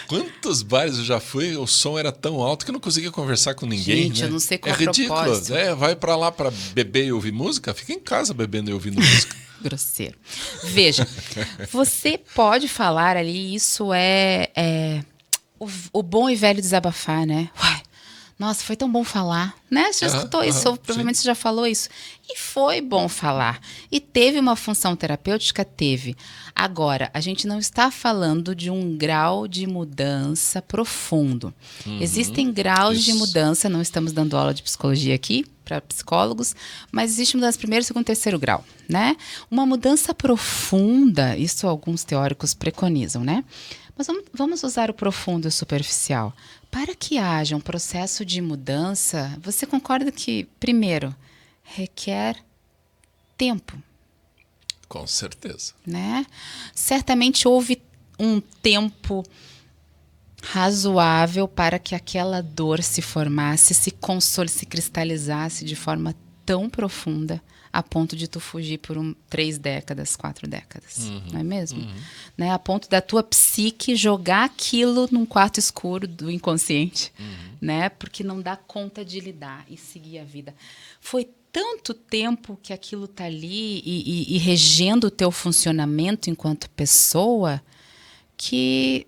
Quantos bares eu já fui, o som era tão alto que eu não conseguia conversar com ninguém. Gente, né? eu não sei qual é ridículo. propósito. Vai pra lá pra beber e ouvir música, fica em casa bebendo e ouvindo música. Grosseiro. Veja, você pode falar ali, isso é o bom e velho desabafar, né? Uai, nossa, foi tão bom falar, né? Você já escutou isso, provavelmente você já falou isso. E foi bom falar. E teve uma função terapêutica? Teve. Agora, a gente não está falando de um grau de mudança profundo. Existem graus de mudança, não estamos dando aula de psicologia aqui, para psicólogos, mas existe mudança primeiro, segundo, terceiro grau, né? Uma mudança profunda, isso alguns teóricos preconizam, né? Mas vamos usar o profundo e o superficial. Para que haja um processo de mudança, você concorda que, primeiro, requer tempo? Com certeza. Né? Certamente houve um tempo razoável para que aquela dor se formasse, se cristalizasse de forma tão profunda a ponto de tu fugir por 3 décadas, 4 décadas, não é mesmo? Né? A ponto da tua psique jogar aquilo num quarto escuro do inconsciente, né? Porque não dá conta de lidar e seguir a vida. Foi tanto tempo que aquilo está ali e regendo o teu funcionamento enquanto pessoa que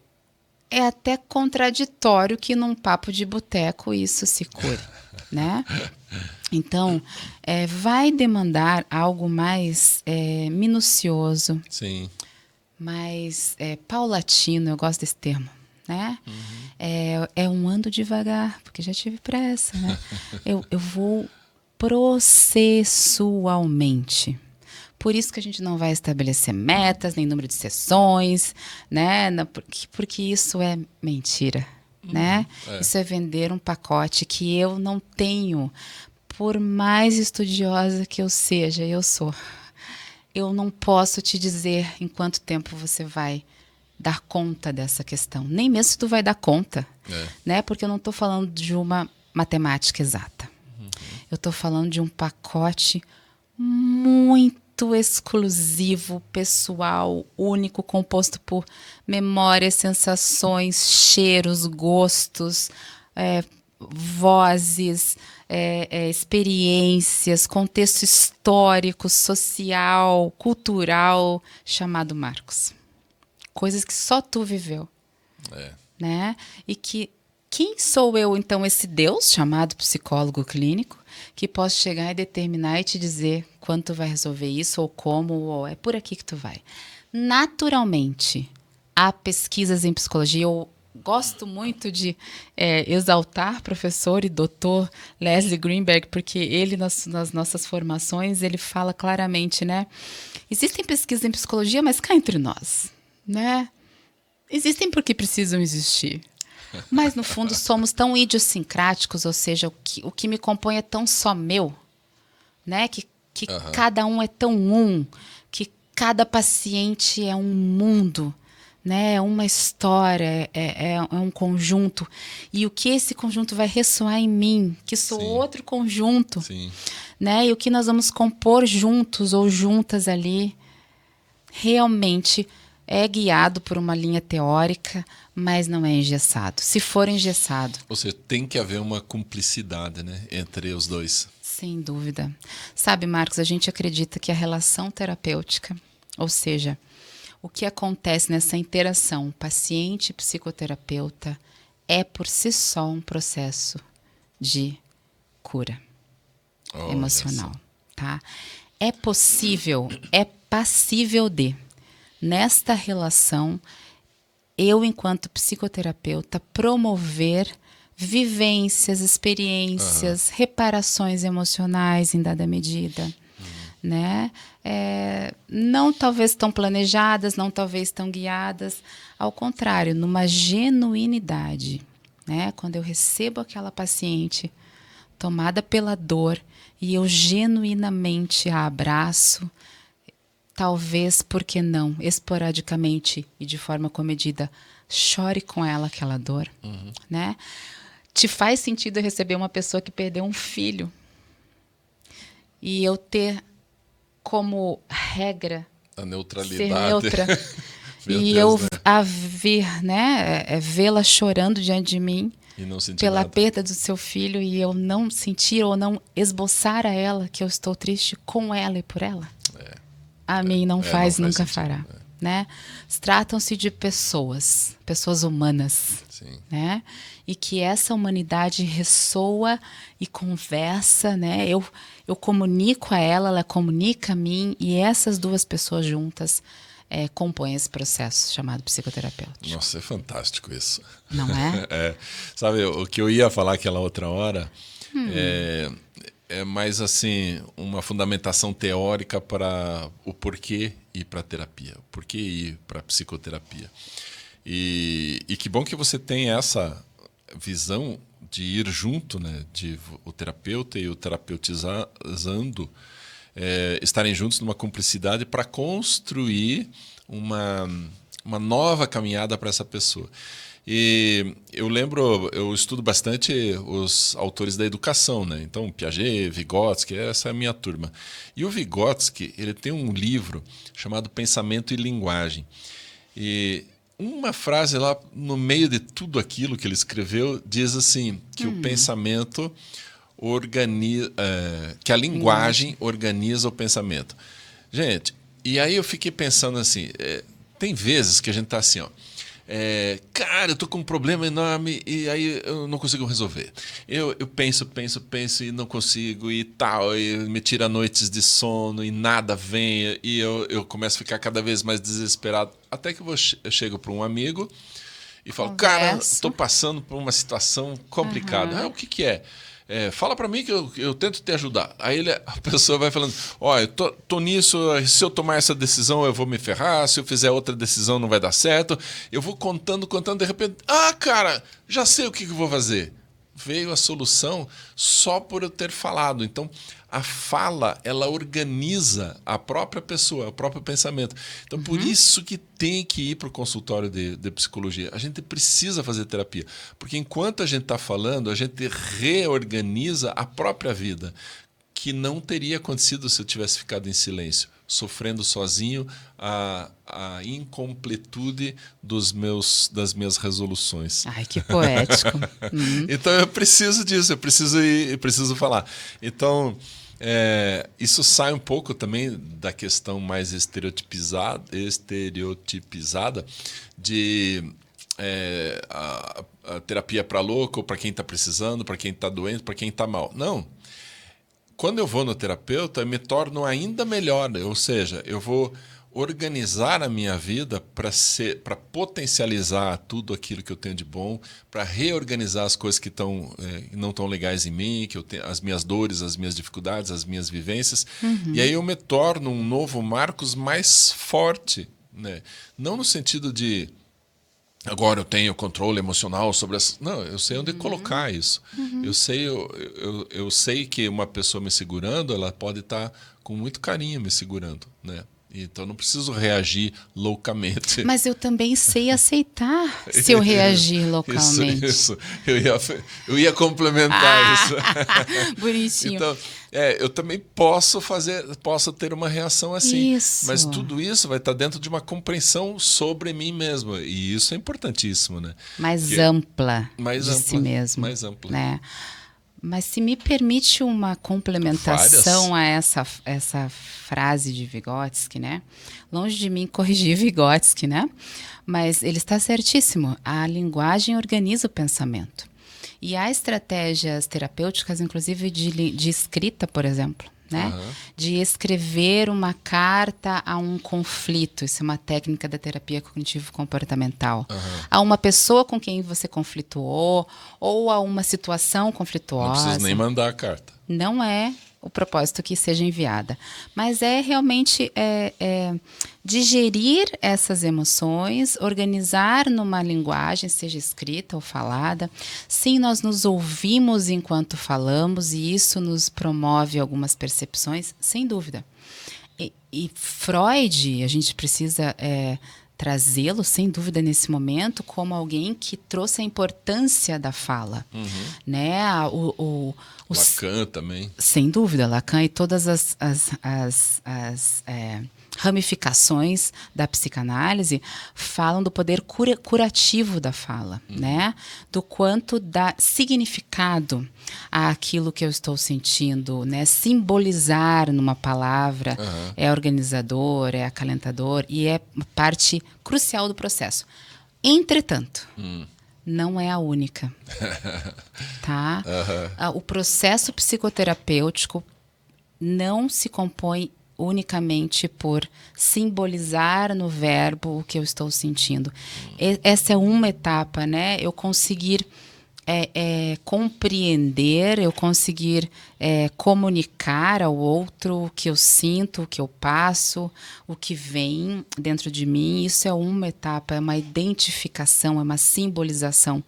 é até contraditório que num papo de boteco isso se cure, né? Então, vai demandar algo mais minucioso, Sim. mais paulatino, eu gosto desse termo, né? É um ando devagar, porque já tive pressa, né? Eu vou processualmente. Por isso que a gente não vai estabelecer metas, nem número de sessões, né? Porque isso é mentira, né? Isso é vender um pacote que eu não tenho. Por mais estudiosa que eu seja, eu sou. Eu não posso te dizer em quanto tempo você vai dar conta dessa questão. Nem mesmo se tu vai dar conta, né? Porque eu não estou falando de uma matemática exata. Eu estou falando de um pacote muito exclusivo, pessoal, único, composto por memórias, sensações, cheiros, gostos, vozes, experiências, contexto histórico, social, cultural, chamado Marcos. Coisas que só tu viveu. Né? E que quem sou eu, então, esse Deus chamado psicólogo clínico, que posso chegar e determinar e te dizer quando tu vai resolver isso, ou como, ou é por aqui que tu vai. Naturalmente, há pesquisas em psicologia. Eu gosto muito de exaltar professor e doutor Leslie Greenberg, porque ele, nas nossas formações, ele fala claramente, né? Existem pesquisas em psicologia, mas cá entre nós, né? Existem porque precisam existir. Mas, no fundo, somos tão idiosincráticos, ou seja, o que me compõe é tão só meu, né? Que cada um é tão que cada paciente é um mundo, né? É uma história, é um conjunto. E o que esse conjunto vai ressoar em mim, que sou outro conjunto, né? E o que nós vamos compor juntos ou juntas ali, realmente é guiado por uma linha teórica, mas não é engessado. Se for engessado... Ou seja, tem que haver uma cumplicidade, né, entre os dois. Sem dúvida. Sabe, Marcos, a gente acredita que a relação terapêutica, ou seja, o que acontece nessa interação paciente-psicoterapeuta é por si só um processo de cura emocional, tá? É possível, é passível de, nesta relação, eu, enquanto psicoterapeuta, promover vivências, experiências, reparações emocionais em dada medida, né? Não talvez tão planejadas, não talvez tão guiadas, ao contrário, numa genuinidade, né? Quando eu recebo aquela paciente tomada pela dor e eu genuinamente a abraço, talvez, por que não, esporadicamente e de forma comedida, chore com ela aquela dor, né? Te faz sentido receber uma pessoa que perdeu um filho e eu ter como regra a neutralidade. ser neutra e Deus, eu a ver, né, vê-la chorando diante de mim e não sentir pela nada. perda do seu filho e eu não sentir ou não esboçar a ela que eu estou triste com ela e por ela. A mim não faz, não faz nunca sentido, fará. Né? Tratam-se de pessoas humanas. Sim. Né? E que essa humanidade ressoa e conversa, né? Eu comunico a ela, ela comunica a mim, e essas duas pessoas juntas compõem esse processo chamado psicoterapêutico. Nossa, é fantástico isso. Não é? Sabe, o que eu ia falar aquela outra hora é mais assim, uma fundamentação teórica para o porquê ir para a terapia, o porquê ir para a psicoterapia. E que bom que você tem essa visão de ir junto, né, de o terapeuta e o terapeutizando estarem juntos numa cumplicidade para construir uma nova caminhada para essa pessoa. E eu estudo bastante os autores da educação, né? Então, Piaget, Vygotsky, essa é a minha turma. E o Vygotsky, ele tem um livro chamado Pensamento e Linguagem. E uma frase lá no meio de tudo aquilo que ele escreveu diz assim, que o pensamento organiza, que a linguagem organiza o pensamento. Gente, e aí eu fiquei pensando assim, tem vezes que a gente tá assim, ó, cara, eu tô com um problema enorme e aí eu não consigo resolver. Eu penso e não consigo e tal, e me tira noites de sono e nada vem e eu começo a ficar cada vez mais desesperado. Até que eu chego para um amigo e falo, cara, tô passando por uma situação complicada. O que é? Fala para mim que eu tento te ajudar. Aí a pessoa vai falando, eu tô nisso, se eu tomar essa decisão eu vou me ferrar, se eu fizer outra decisão não vai dar certo. Eu vou contando, de repente, cara, já sei o que eu vou fazer. Veio a solução só por eu ter falado. Então, a fala, ela organiza a própria pessoa, o próprio pensamento. Então, por isso que tem que ir para o consultório de psicologia. A gente precisa fazer terapia. Porque enquanto a gente está falando, a gente reorganiza a própria vida, que não teria acontecido se eu tivesse ficado em silêncio, sofrendo sozinho a incompletude das minhas resoluções. Ai, que poético. Então eu preciso disso, eu preciso falar. Então isso sai um pouco também da questão mais estereotipizada de a terapia para louco, para quem está precisando, para quem está doente, para quem está mal. Não. Quando eu vou no terapeuta, eu me torno ainda melhor, ou seja, eu vou organizar a minha vida para potencializar tudo aquilo que eu tenho de bom, para reorganizar as coisas que não estão legais em mim, que eu tenho, as minhas dores, as minhas dificuldades, as minhas vivências. E aí eu me torno um novo Marcos mais forte, né? Não no sentido de agora eu tenho controle emocional sobre as... Não, eu sei onde colocar isso. Eu sei que uma pessoa me segurando, ela pode estar com muito carinho me segurando, né? Então não preciso reagir loucamente. Mas eu também sei aceitar se eu reagir localmente. Isso. Eu ia complementar isso. Bonitinho. Então, eu também posso ter uma reação assim. Isso. Mas tudo isso vai estar dentro de uma compreensão sobre mim mesmo. E isso é importantíssimo, né? Mais ampla mais de ampla, si mesmo. Mais ampla. Né? Mas se me permite uma complementação a essa frase de Vygotsky, né? Longe de mim corrigir Vygotsky, né? Mas ele está certíssimo. A linguagem organiza o pensamento. E há estratégias terapêuticas, inclusive de escrita, por exemplo, né? De escrever uma carta a um conflito. Isso é uma técnica da terapia cognitivo-comportamental. A uma pessoa com quem você conflituou ou a uma situação conflituosa. Não precisa nem mandar a carta. Não é o propósito que seja enviada, mas é realmente digerir essas emoções, organizar numa linguagem, seja escrita ou falada. Sim, nós nos ouvimos enquanto falamos e isso nos promove algumas percepções, sem dúvida. E Freud, a gente precisa trazê-lo, sem dúvida, nesse momento, como alguém que trouxe a importância da fala. Né? Lacan também. Sem dúvida, Lacan e todas as ramificações da psicanálise falam do poder curativo da fala, né? Do quanto dá significado àquilo que eu estou sentindo, né? Simbolizar numa palavra é organizador, é acalentador e é parte crucial do processo. Entretanto, não é a única, tá? O processo psicoterapêutico não se compõe unicamente por simbolizar no verbo o que eu estou sentindo. Essa é uma etapa, né? Eu conseguir compreender, eu conseguir comunicar ao outro o que eu sinto, o que eu passo, o que vem dentro de mim. Isso é uma etapa, é uma identificação, é uma simbolização.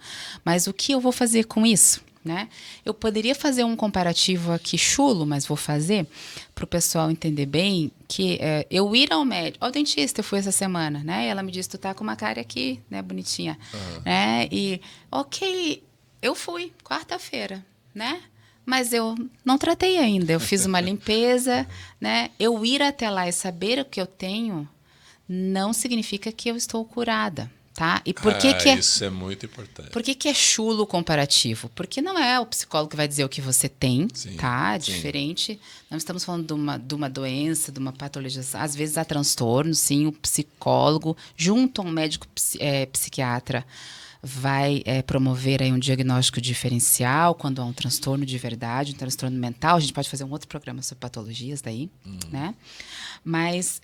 Mas o que eu vou fazer com isso? Né? Eu poderia fazer um comparativo aqui chulo, mas vou fazer para o pessoal entender bem que eu ir ao médico, ao dentista eu fui essa semana, né? E ela me disse, tu tá com uma cárie aqui, né, bonitinha, né? E ok, eu fui quarta-feira, né? Mas eu não tratei ainda, eu fiz uma limpeza, né? Eu ir até lá e saber o que eu tenho não significa que eu estou curada. Tá? E por que isso é muito importante. Por que é chulo o comparativo? Porque não é o psicólogo que vai dizer o que você tem, tá? É diferente. Não estamos falando de uma doença, de uma patologização. Às vezes há transtorno, sim. O psicólogo, junto a um médico psiquiatra, vai promover aí um diagnóstico diferencial quando há um transtorno de verdade, um transtorno mental. A gente pode fazer um outro programa sobre patologias daí, né? Mas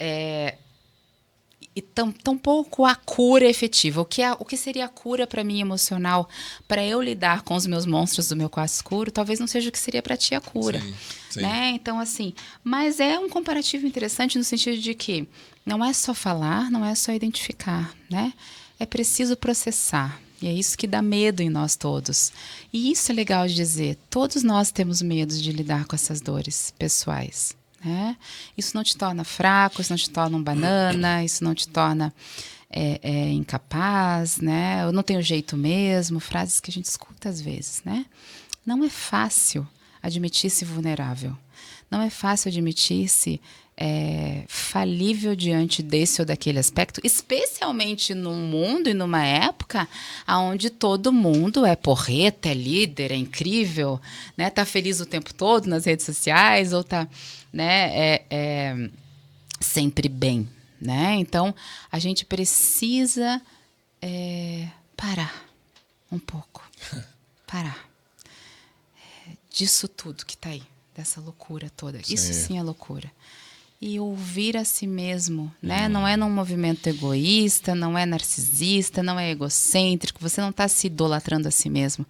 e tampouco a cura efetiva. O que seria a cura para mim emocional, para eu lidar com os meus monstros do meu quarto escuro, talvez não seja o que seria para ti a cura. Sim. Né? Então, assim, mas é um comparativo interessante no sentido de que não é só falar, não é só identificar, né? É preciso processar. E é isso que dá medo em nós todos. E isso é legal de dizer. Todos nós temos medo de lidar com essas dores pessoais. Né? Isso não te torna fraco, isso não te torna um banana, isso não te torna incapaz, né? Eu não tenho jeito mesmo, frases que a gente escuta às vezes, né? Não é fácil admitir-se vulnerável, não é fácil admitir-se falível diante desse ou daquele aspecto, especialmente num mundo e numa época onde todo mundo é porreta, é líder, é incrível, né? Tá feliz o tempo todo nas redes sociais ou tá, né, sempre bem, né? Então a gente precisa parar um pouco, parar disso tudo que tá aí, dessa loucura toda. Sim. Isso sim é loucura. E ouvir a si mesmo, né? Não é num movimento egoísta, não é narcisista, não é egocêntrico, você não está se idolatrando a si mesmo.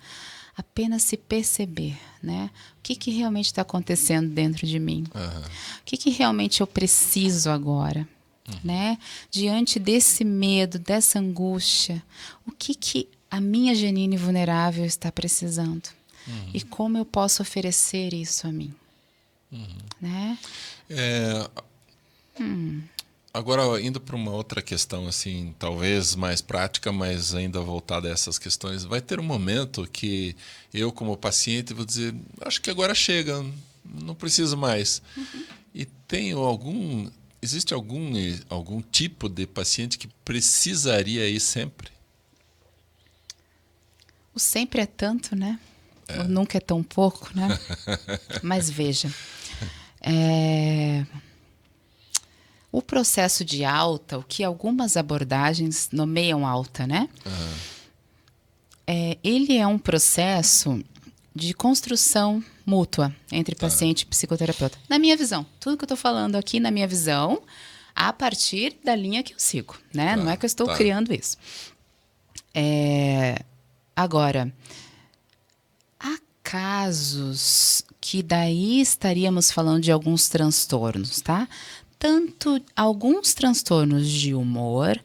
Apenas se perceber, né? O que realmente está acontecendo dentro de mim? O que realmente eu preciso agora? Né? Diante desse medo, dessa angústia, o que a minha Janine vulnerável está precisando? E como eu posso oferecer isso a mim? Né? Agora, indo para uma outra questão, assim, talvez mais prática, mas ainda voltada a essas questões, vai ter um momento que eu, como paciente, vou dizer, acho que agora chega, não preciso mais. E existe algum tipo de paciente que precisaria ir sempre? O sempre é tanto, né? O nunca é tão pouco, né? Mas veja, o processo de alta, o que algumas abordagens nomeiam alta, né? Ele é um processo de construção mútua entre paciente e psicoterapeuta. Na minha visão, tudo que eu estou falando aqui, na minha visão, a partir da linha que eu sigo, né? Não é que eu estou criando isso. Agora, há casos que daí estaríamos falando de alguns transtornos, tá? Tanto alguns transtornos de humor,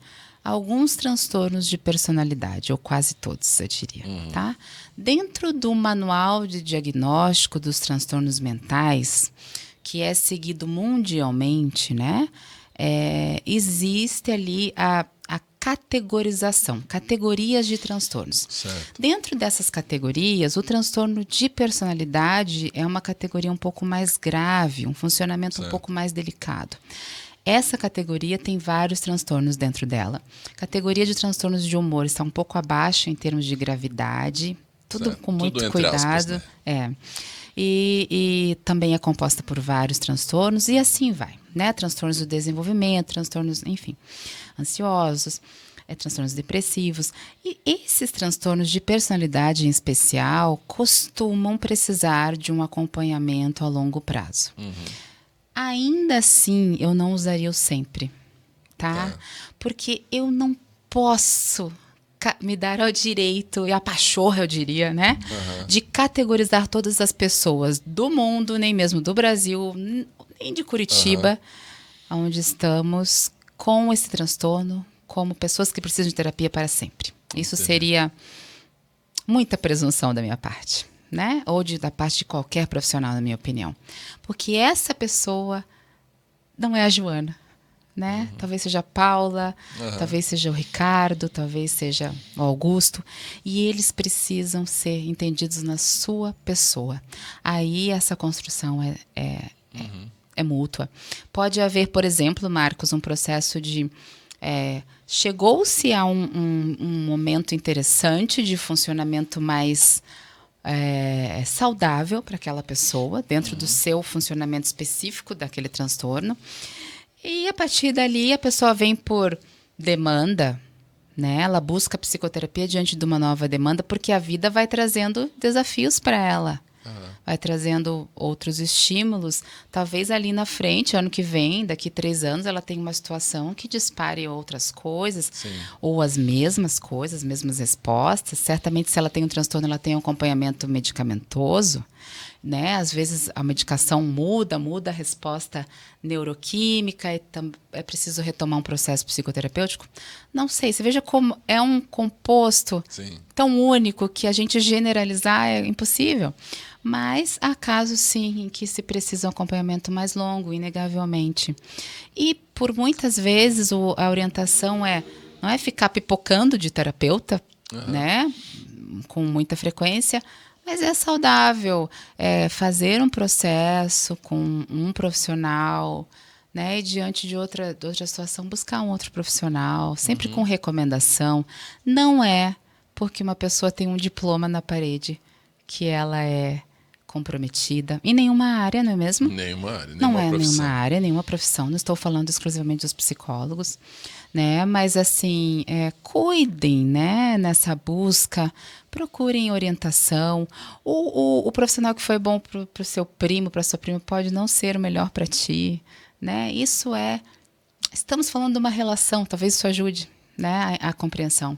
alguns transtornos de personalidade, ou quase todos, eu diria, tá? Dentro do manual de diagnóstico dos transtornos mentais, que é seguido mundialmente, né? Existe ali a categorização, categorias de transtornos. Certo. Dentro dessas categorias, o transtorno de personalidade é uma categoria um pouco mais grave, um funcionamento um pouco mais delicado. Essa categoria tem vários transtornos dentro dela. Categoria de transtornos de humor está um pouco abaixo em termos de gravidade, tudo com muito Tudo entre cuidado. aspas, né? E também é composta por vários transtornos e assim vai, né? Transtornos do desenvolvimento, transtornos, enfim, ansiosos, transtornos depressivos. E esses transtornos de personalidade em especial costumam precisar de um acompanhamento a longo prazo. Ainda assim, eu não usaria o sempre, tá? Porque eu não posso me dar ao direito, e a pachorra, eu diria, né? De categorizar todas as pessoas do mundo, nem mesmo do Brasil, nem de Curitiba, onde estamos com esse transtorno, como pessoas que precisam de terapia para sempre. Isso seria muita presunção da minha parte, né? Ou da parte de qualquer profissional, na minha opinião. Porque essa pessoa não é a Joana, né? Talvez seja a Paula, talvez seja o Ricardo, talvez seja o Augusto. E eles precisam ser entendidos na sua pessoa. Aí essa construção é mútua. Pode haver, por exemplo, Marcos, um processo de... chegou-se a um momento interessante de funcionamento mais saudável para aquela pessoa, dentro do seu funcionamento específico daquele transtorno. E a partir dali a pessoa vem por demanda, né? Ela busca psicoterapia diante de uma nova demanda, porque a vida vai trazendo desafios para ela. Vai trazendo outros estímulos. Talvez ali na frente, ano que vem, daqui 3 anos, ela tenha uma situação que dispare outras coisas, ou as mesmas coisas, as mesmas respostas. Certamente, se ela tem um transtorno, ela tem um acompanhamento medicamentoso, né? Às vezes a medicação muda a resposta neuroquímica e é preciso retomar um processo psicoterapêutico. Não sei, você veja como é um composto tão único que a gente generalizar é impossível. Mas há casos, sim, em que se precisa um acompanhamento mais longo, inegavelmente. E, por muitas vezes, a orientação não é ficar pipocando de terapeuta, né, com muita frequência, mas é saudável fazer um processo com um profissional, né, e diante de outra situação, buscar um outro profissional, sempre com recomendação. Não é porque uma pessoa tem um diploma na parede que ela é comprometida em nenhuma área, não é mesmo? Nenhuma área, não é nenhuma área, nenhuma profissão. Não estou falando exclusivamente dos psicólogos, né? Mas assim, cuidem, né? Nessa busca, procurem orientação. O profissional que foi bom para o seu primo, para sua prima, pode não ser o melhor para ti, né? Estamos falando de uma relação. Talvez isso ajude, né? A compreensão.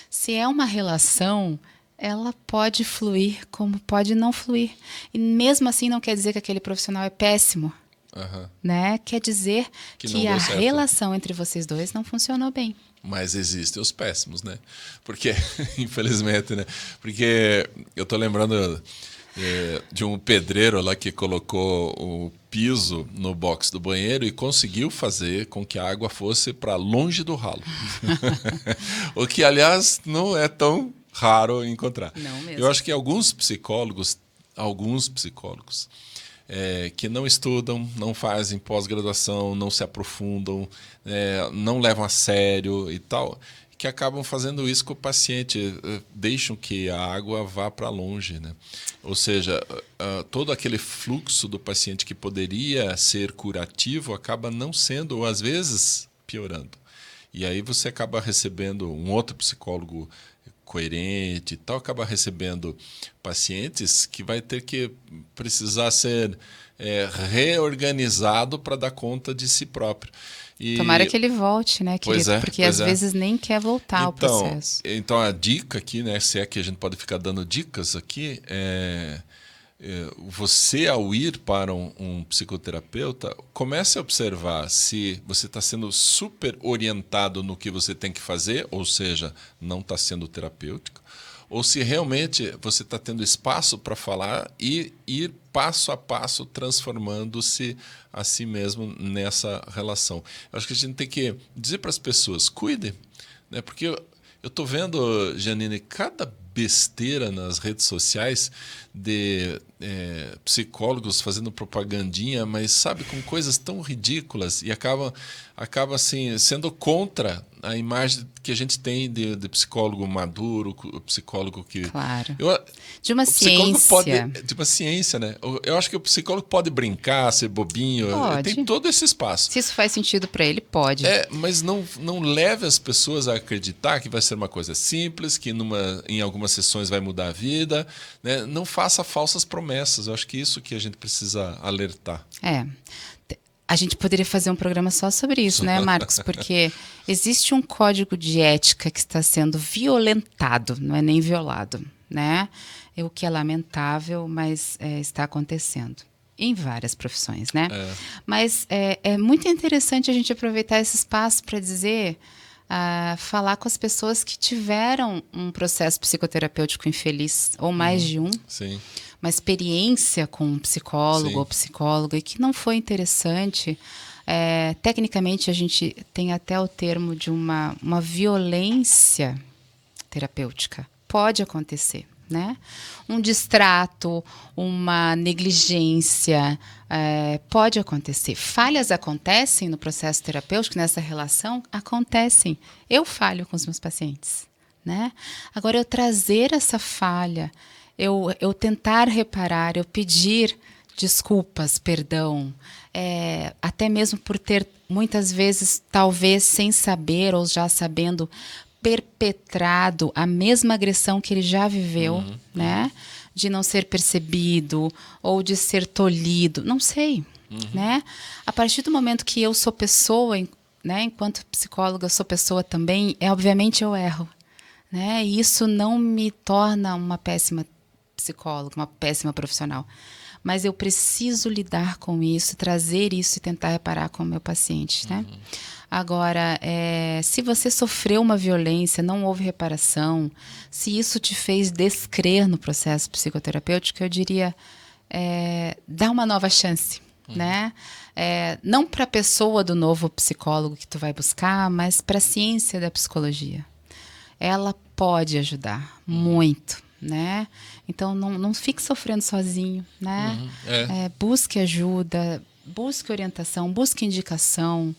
Se é uma relação, ela pode fluir como pode não fluir. E mesmo assim não quer dizer que aquele profissional é péssimo. Né? Quer dizer que a relação entre vocês dois não funcionou bem. Mas existem os péssimos, né? Porque, infelizmente, né? Porque eu tô lembrando de um pedreiro lá que colocou o piso no box do banheiro e conseguiu fazer com que a água fosse para longe do ralo. O que, aliás, não é tão raro encontrar. Não mesmo. Eu acho que alguns psicólogos que não estudam, não fazem pós-graduação, não se aprofundam, não levam a sério e tal, que acabam fazendo isso com o paciente, deixam que a água vá para longe, né? Ou seja, todo aquele fluxo do paciente que poderia ser curativo acaba não sendo, ou às vezes piorando. E aí você acaba recebendo um outro psicólogo coerente e tal, acaba recebendo pacientes que vai ter que precisar ser reorganizado para dar conta de si próprio. Tomara que ele volte, né, querido? Porque às vezes nem quer voltar ao processo. Então, a dica aqui, né, se é que a gente pode ficar dando dicas aqui, você, ao ir para um psicoterapeuta, comece a observar se você está sendo super orientado no que você tem que fazer, ou seja, não está sendo terapêutico, ou se realmente você está tendo espaço para falar e ir passo a passo transformando-se a si mesmo nessa relação. Eu acho que a gente tem que dizer para as pessoas, cuidem, né? Porque eu estou vendo, Janine, cada besteira nas redes sociais de psicólogos fazendo propagandinha, mas sabe, com coisas tão ridículas e acaba assim sendo contra a imagem que a gente tem de psicólogo maduro, psicólogo que... Claro. De uma ciência. De uma ciência, né? Eu acho que o psicólogo pode brincar, ser bobinho, tem todo esse espaço. Se isso faz sentido para ele, pode. Mas não leve as pessoas a acreditar que vai ser uma coisa simples, que em algumas sessões vai mudar a vida, né? Não faça falsas promessas. Eu acho que isso que a gente precisa alertar. A gente poderia fazer um programa só sobre isso, né, Marcos? Porque existe um código de ética que está sendo violentado, não é nem violado, né? O que é lamentável, mas está acontecendo em várias profissões, né? Mas é muito interessante a gente aproveitar esse espaço para dizer, falar com as pessoas que tiveram um processo psicoterapêutico infeliz, ou mais de um. Sim. Uma experiência com um psicólogo ou psicóloga e que não foi interessante. Tecnicamente, a gente tem até o termo de uma violência terapêutica. Pode acontecer, né? Um distrato, uma negligência, pode acontecer. Falhas acontecem no processo terapêutico, nessa relação? Acontecem. Eu falho com os meus pacientes, né? Agora, eu trazer essa falha, eu tentar reparar, eu pedir desculpas, perdão, até mesmo por ter, muitas vezes, talvez sem saber ou já sabendo, perpetrado a mesma agressão que ele já viveu, né? De não ser percebido ou de ser tolhido, não sei, né? A partir do momento que eu sou pessoa, né? Enquanto psicóloga, eu sou pessoa também, obviamente eu erro, né? E isso não me torna uma péssima psicóloga, uma péssima profissional. Mas eu preciso lidar com isso, trazer isso e tentar reparar com o meu paciente, né? Agora, se você sofreu uma violência, não houve reparação, se isso te fez descrer no processo psicoterapêutico, eu diria, dá uma nova chance, né? Não para a pessoa do novo psicólogo que tu vai buscar, mas para a ciência da psicologia. Ela pode ajudar muito, né? Então, não fique sofrendo sozinho, né? Busque ajuda, busque orientação, busque indicação.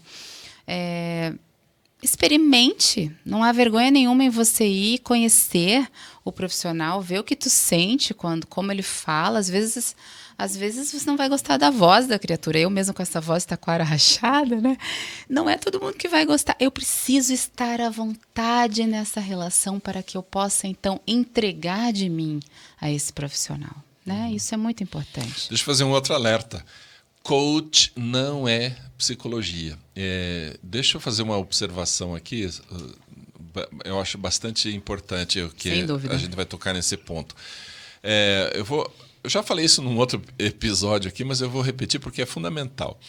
Experimente, não há vergonha nenhuma em você ir conhecer o profissional, ver o que tu sente como ele fala. Às vezes você não vai gostar da voz da criatura. Eu mesmo com essa voz taquara rachada, né? Não é todo mundo que vai gostar. Eu preciso estar à vontade nessa relação para que eu possa, então, entregar de mim a esse profissional, né? Isso é muito importante. Deixa eu fazer um outro alerta. Coach não é psicologia. Deixa eu fazer uma observação aqui. Eu acho bastante importante que a gente vai tocar nesse ponto. Eu já falei isso num outro episódio aqui, mas eu vou repetir porque é fundamental.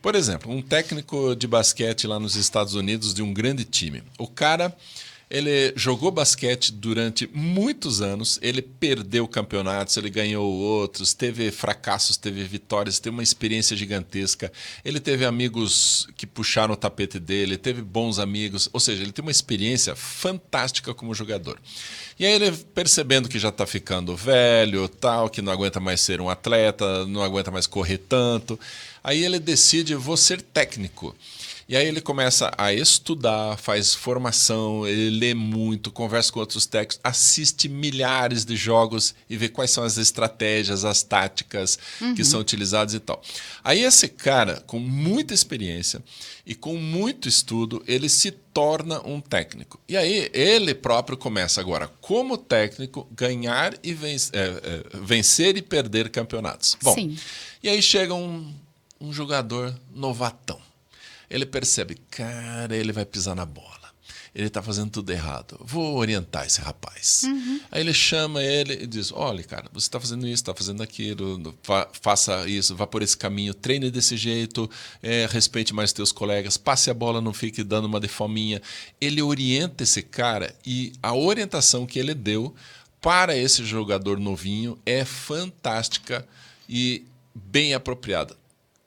Por exemplo, um técnico de basquete lá nos Estados Unidos de um grande time. O cara Ele jogou basquete durante muitos anos, ele perdeu campeonatos, ele ganhou outros, teve fracassos, teve vitórias, teve uma experiência gigantesca. Ele teve amigos que puxaram o tapete dele, teve bons amigos, ou seja, ele tem uma experiência fantástica como jogador. E aí ele, percebendo que já está ficando velho, tal, que não aguenta mais ser um atleta, não aguenta mais correr tanto, aí ele decide, vou ser técnico. E aí ele começa a estudar, faz formação, ele lê muito, conversa com outros técnicos, assiste milhares de jogos e vê quais são as estratégias, as táticas que são utilizadas e tal. Aí esse cara, com muita experiência e com muito estudo, ele se torna um técnico. E aí ele próprio começa agora, como técnico, ganhar e vencer e perder campeonatos. Bom, Sim. E aí chega um jogador novatão. Ele percebe, cara, ele vai pisar na bola. Ele está fazendo tudo errado. Vou orientar esse rapaz. Aí ele chama ele e diz, olha, cara, você está fazendo isso, está fazendo aquilo, faça isso, vá por esse caminho, treine desse jeito, respeite mais teus colegas, passe a bola, não fique dando uma de fominha. Ele orienta esse cara e a orientação que ele deu para esse jogador novinho é fantástica e bem apropriada.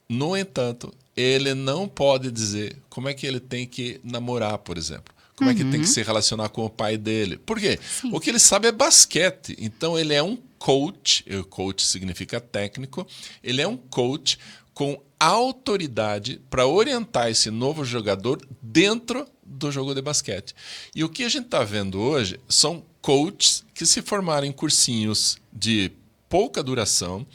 No entanto, ele não pode dizer como é que ele tem que namorar, por exemplo. Como é que tem que se relacionar com o pai dele. Por quê? Sim. O que ele sabe é basquete. Então, ele é um coach. Coach significa técnico. Ele é um coach com autoridade para orientar esse novo jogador dentro do jogo de basquete. E o que a gente está vendo hoje são coaches que se formaram em cursinhos de pouca duração,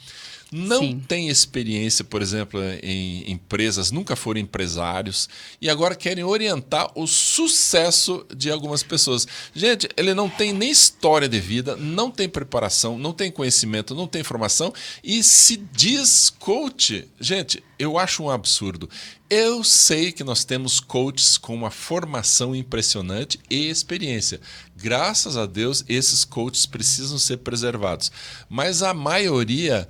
não têm experiência, por exemplo, em empresas, nunca foram empresários e agora querem orientar o sucesso de algumas pessoas. Gente, ele não tem nem história de vida, não tem preparação, não tem conhecimento, não tem formação e se diz coach. Gente, eu acho um absurdo. Eu sei que nós temos coaches com uma formação impressionante e experiência. Graças a Deus, esses coaches precisam ser preservados. Mas a maioria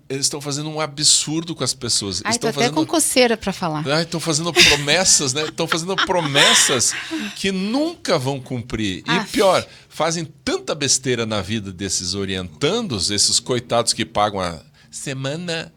eles estão fazendo um absurdo com as pessoas. Estou até com coceira para falar. Estão fazendo promessas, né? Estão fazendo promessas que nunca vão cumprir. E pior, fazem tanta besteira na vida desses orientandos, esses coitados que pagam a semana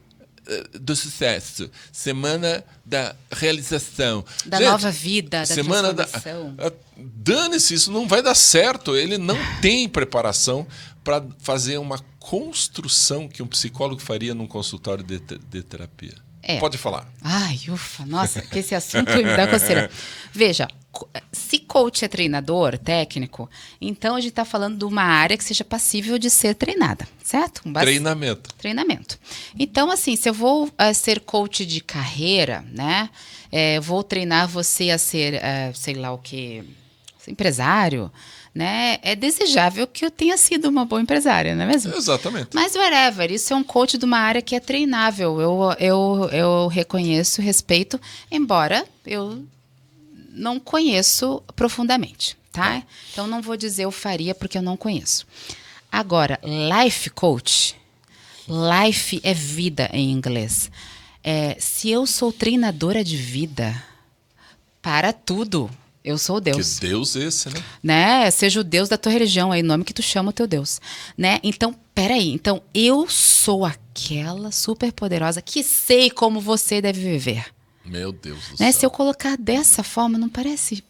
do sucesso, semana da realização. Da nova vida, da semana transformação. Dane-se, isso não vai dar certo. Ele não tem preparação para fazer uma construção que um psicólogo faria num consultório de terapia. Pode falar. Ai, ufa, nossa, que esse assunto me dá coceira. Veja, se coach é treinador, técnico, então a gente está falando de uma área que seja passível de ser treinada, certo? Treinamento. Então, assim, se eu vou ser coach de carreira, né? Vou treinar você a ser, sei lá o quê, empresário, né? É desejável que eu tenha sido uma boa empresária, não é mesmo? Exatamente. Mas whatever, isso é um coach de uma área que é treinável. Eu reconheço, respeito, embora eu não conheço profundamente, tá? Então não vou dizer eu faria porque eu não conheço. Agora, life coach, life é vida em inglês. Se eu sou treinadora de vida, para tudo. Eu sou o Deus. Que Deus esse, né? Seja o Deus da tua religião, aí o nome que tu chama o teu Deus, né? Então, peraí. Então, eu sou aquela super poderosa que sei como você deve viver. Meu Deus do céu. céu. Se eu colocar dessa forma, não parece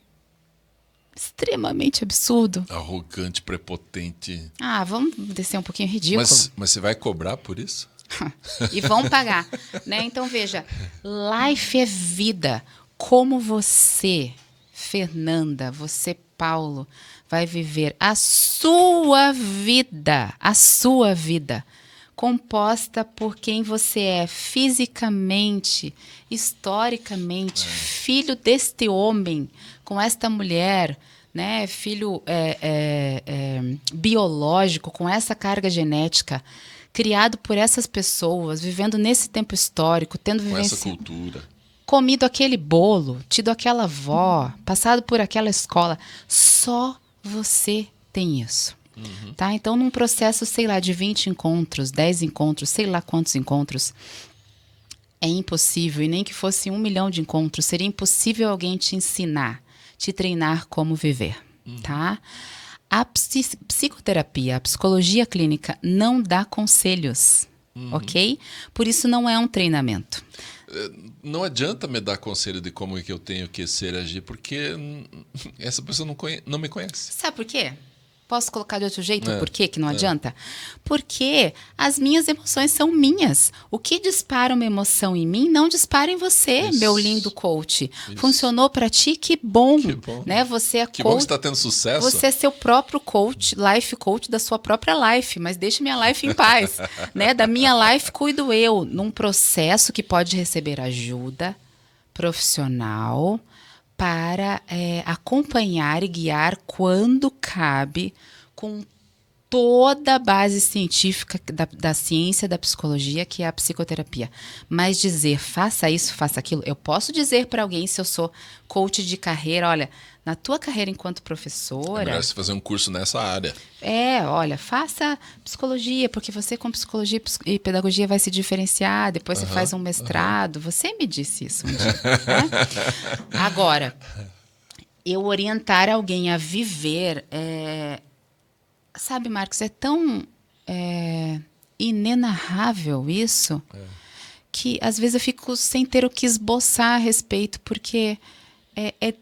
extremamente absurdo? Arrogante, prepotente. Vamos descer um pouquinho ridículo. Mas você vai cobrar por isso? E vão pagar, né? Então, veja. Life é vida. Como você... Fernanda, você, Paulo, vai viver a sua vida, composta por quem você é fisicamente, historicamente, filho deste homem, com esta mulher, né? Filho biológico, com essa carga genética, criado por essas pessoas, vivendo nesse tempo histórico, tendo vivência... Com essa cultura. Comido aquele bolo, tido aquela avó, passado por aquela escola. Só você tem isso. Tá? Então, num processo, sei lá, de 20 encontros, 10 encontros, sei lá quantos encontros, é impossível, e nem que fosse 1 milhão de encontros, seria impossível alguém te ensinar, te treinar como viver, tá? A psicoterapia, a psicologia clínica não dá conselhos, ok? Por isso não é um treinamento. Não adianta me dar conselho de como é que eu tenho que ser e agir, porque essa pessoa não me conhece. Sabe por quê? Posso colocar de outro jeito por quê que não É. adianta? Porque as minhas emoções são minhas. O que dispara uma emoção em mim não dispara em você, Isso. meu lindo coach. Funcionou pra ti? Que bom. Que bom. Né? Você é Que bom que coach. você está tendo sucesso. Você é seu próprio coach, life coach da sua própria life, mas deixe minha life em paz. Né? Da minha life cuido eu, num processo que pode receber ajuda profissional para acompanhar e guiar quando cabe, com toda a base científica da ciência da psicologia, que é a psicoterapia. Mas dizer, faça isso, faça aquilo, eu posso dizer para alguém, se eu sou coach de carreira, olha, na tua carreira enquanto professora... É melhor você fazer um curso nessa área. olha, faça psicologia, porque você com psicologia e pedagogia vai se diferenciar, depois você faz um mestrado. Você me disse isso um dia, né? Agora, eu orientar alguém a viver... Sabe, Marcos, é tão inenarrável isso que às vezes eu fico sem ter o que esboçar a respeito, porque é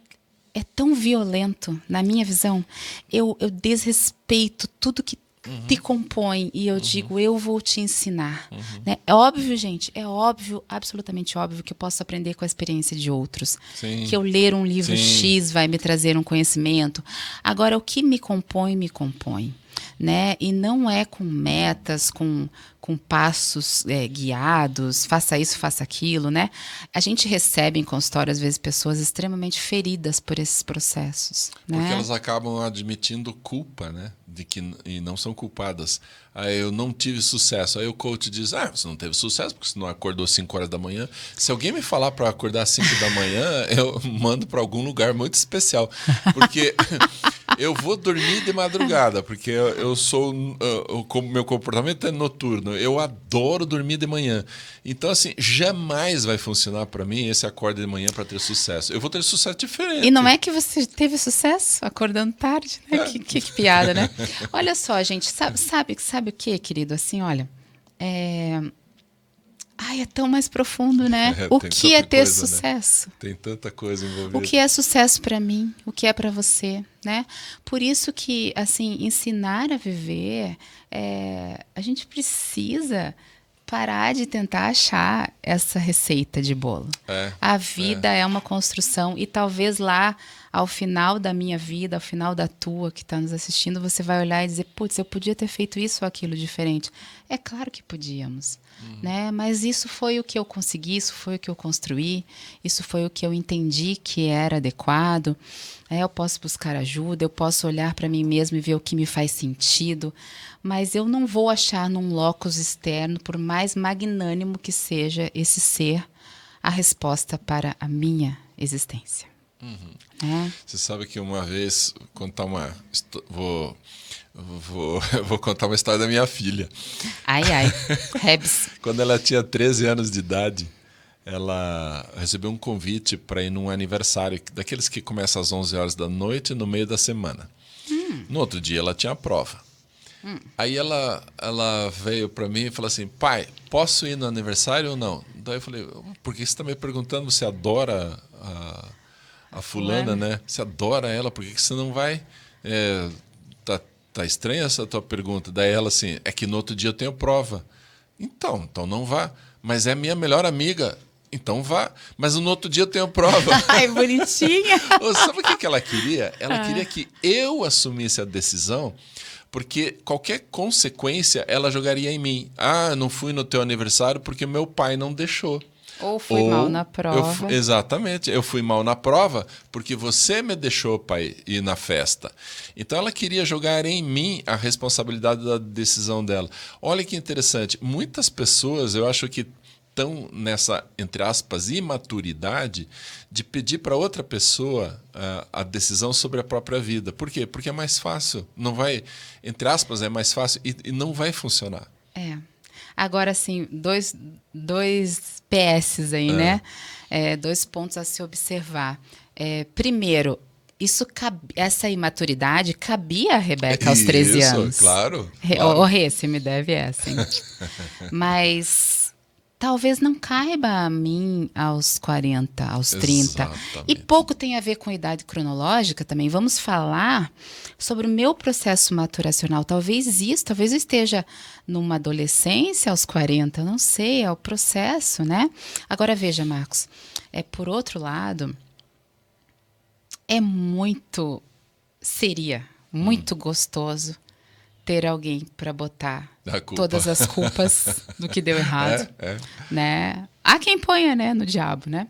tão violento, na minha visão. Eu desrespeito tudo que te compõe e eu digo, eu vou te ensinar. Né? É óbvio, gente, é óbvio, absolutamente óbvio que eu posso aprender com a experiência de outros. Sim. Que eu ler um livro Sim. X vai me trazer um conhecimento. Agora, o que me compõe, me compõe. Né? E não é com metas, com passos guiados, faça isso, faça aquilo, né? A gente recebe em consultório, às vezes, pessoas extremamente feridas por esses processos. Porque né? elas acabam admitindo culpa, né? E não são culpadas. Aí eu não tive sucesso. Aí o coach diz, você não teve sucesso porque você não acordou às 5 horas da manhã. Se alguém me falar para acordar às 5 da manhã, eu mando para algum lugar muito especial. Porque eu vou dormir de madrugada, porque eu sou... meu comportamento é noturno. Eu adoro dormir de manhã. Então, assim, jamais vai funcionar para mim esse acorde de manhã para ter sucesso. Eu vou ter sucesso diferente. E não é que você teve sucesso acordando tarde, né? Que piada, né? Olha só, gente, sabe o que, querido? Assim, olha, é tão mais profundo, né? O que é ter sucesso? Né? Tem tanta coisa envolvida. O que é sucesso para mim? O que é para você, né? Por isso que, assim, ensinar a viver, a gente precisa parar de tentar achar essa receita de bolo. A vida é uma construção e talvez lá, ao final da minha vida, ao final da tua que está nos assistindo, você vai olhar e dizer, putz, eu podia ter feito isso ou aquilo diferente. É claro que podíamos, né? Mas isso foi o que eu consegui, isso foi o que eu construí, isso foi o que eu entendi que era adequado. Eu posso buscar ajuda, eu posso olhar para mim mesmo e ver o que me faz sentido, mas eu não vou achar num locus externo, por mais magnânimo que seja esse ser, a resposta para a minha existência. Você sabe que uma vez vou contar uma história da minha filha. Ai, Rebs. Quando ela tinha 13 anos de idade, ela recebeu um convite para ir num aniversário daqueles que começam às 11 horas da noite no meio da semana. No outro dia ela tinha a prova. Aí ela veio para mim e falou assim, pai, posso ir no aniversário ou não? Daí eu falei, por que você está me perguntando? Você adora a fulana, né? Você adora ela, por que você não vai? Tá estranha essa tua pergunta. Daí ela assim, é que no outro dia eu tenho prova. Então não vá. Mas é minha melhor amiga. Então vá. Mas no outro dia eu tenho prova. Ai, bonitinha. Sabe o que ela queria? Ela queria que eu assumisse a decisão, porque qualquer consequência ela jogaria em mim. Não fui no teu aniversário porque meu pai não deixou. Ou fui mal na prova. Exatamente. Eu fui mal na prova porque você me deixou, pai, ir na festa. Então ela queria jogar em mim a responsabilidade da decisão dela. Olha que interessante. Muitas pessoas, eu acho que estão nessa, entre aspas, imaturidade de pedir para outra pessoa a decisão sobre a própria vida. Por quê? Porque é mais fácil. Não vai, entre aspas, é mais fácil e não vai funcionar. Agora, assim, dois PS aí, né? 2 pontos a se observar. Primeiro, essa imaturidade cabia a Rebeca aos 13 anos. Isso, claro. Ô, Rê, você me deve essa, hein? Mas talvez não caiba a mim aos 40, aos 30. Exatamente. E pouco tem a ver com a idade cronológica também. Vamos falar sobre o meu processo maturacional. Talvez eu esteja numa adolescência aos 40, não sei, é o processo, né? Agora veja, Marcos, por outro lado, seria muito gostoso ter alguém para botar todas as culpas do que deu errado, né? Há quem ponha, né, no diabo, né?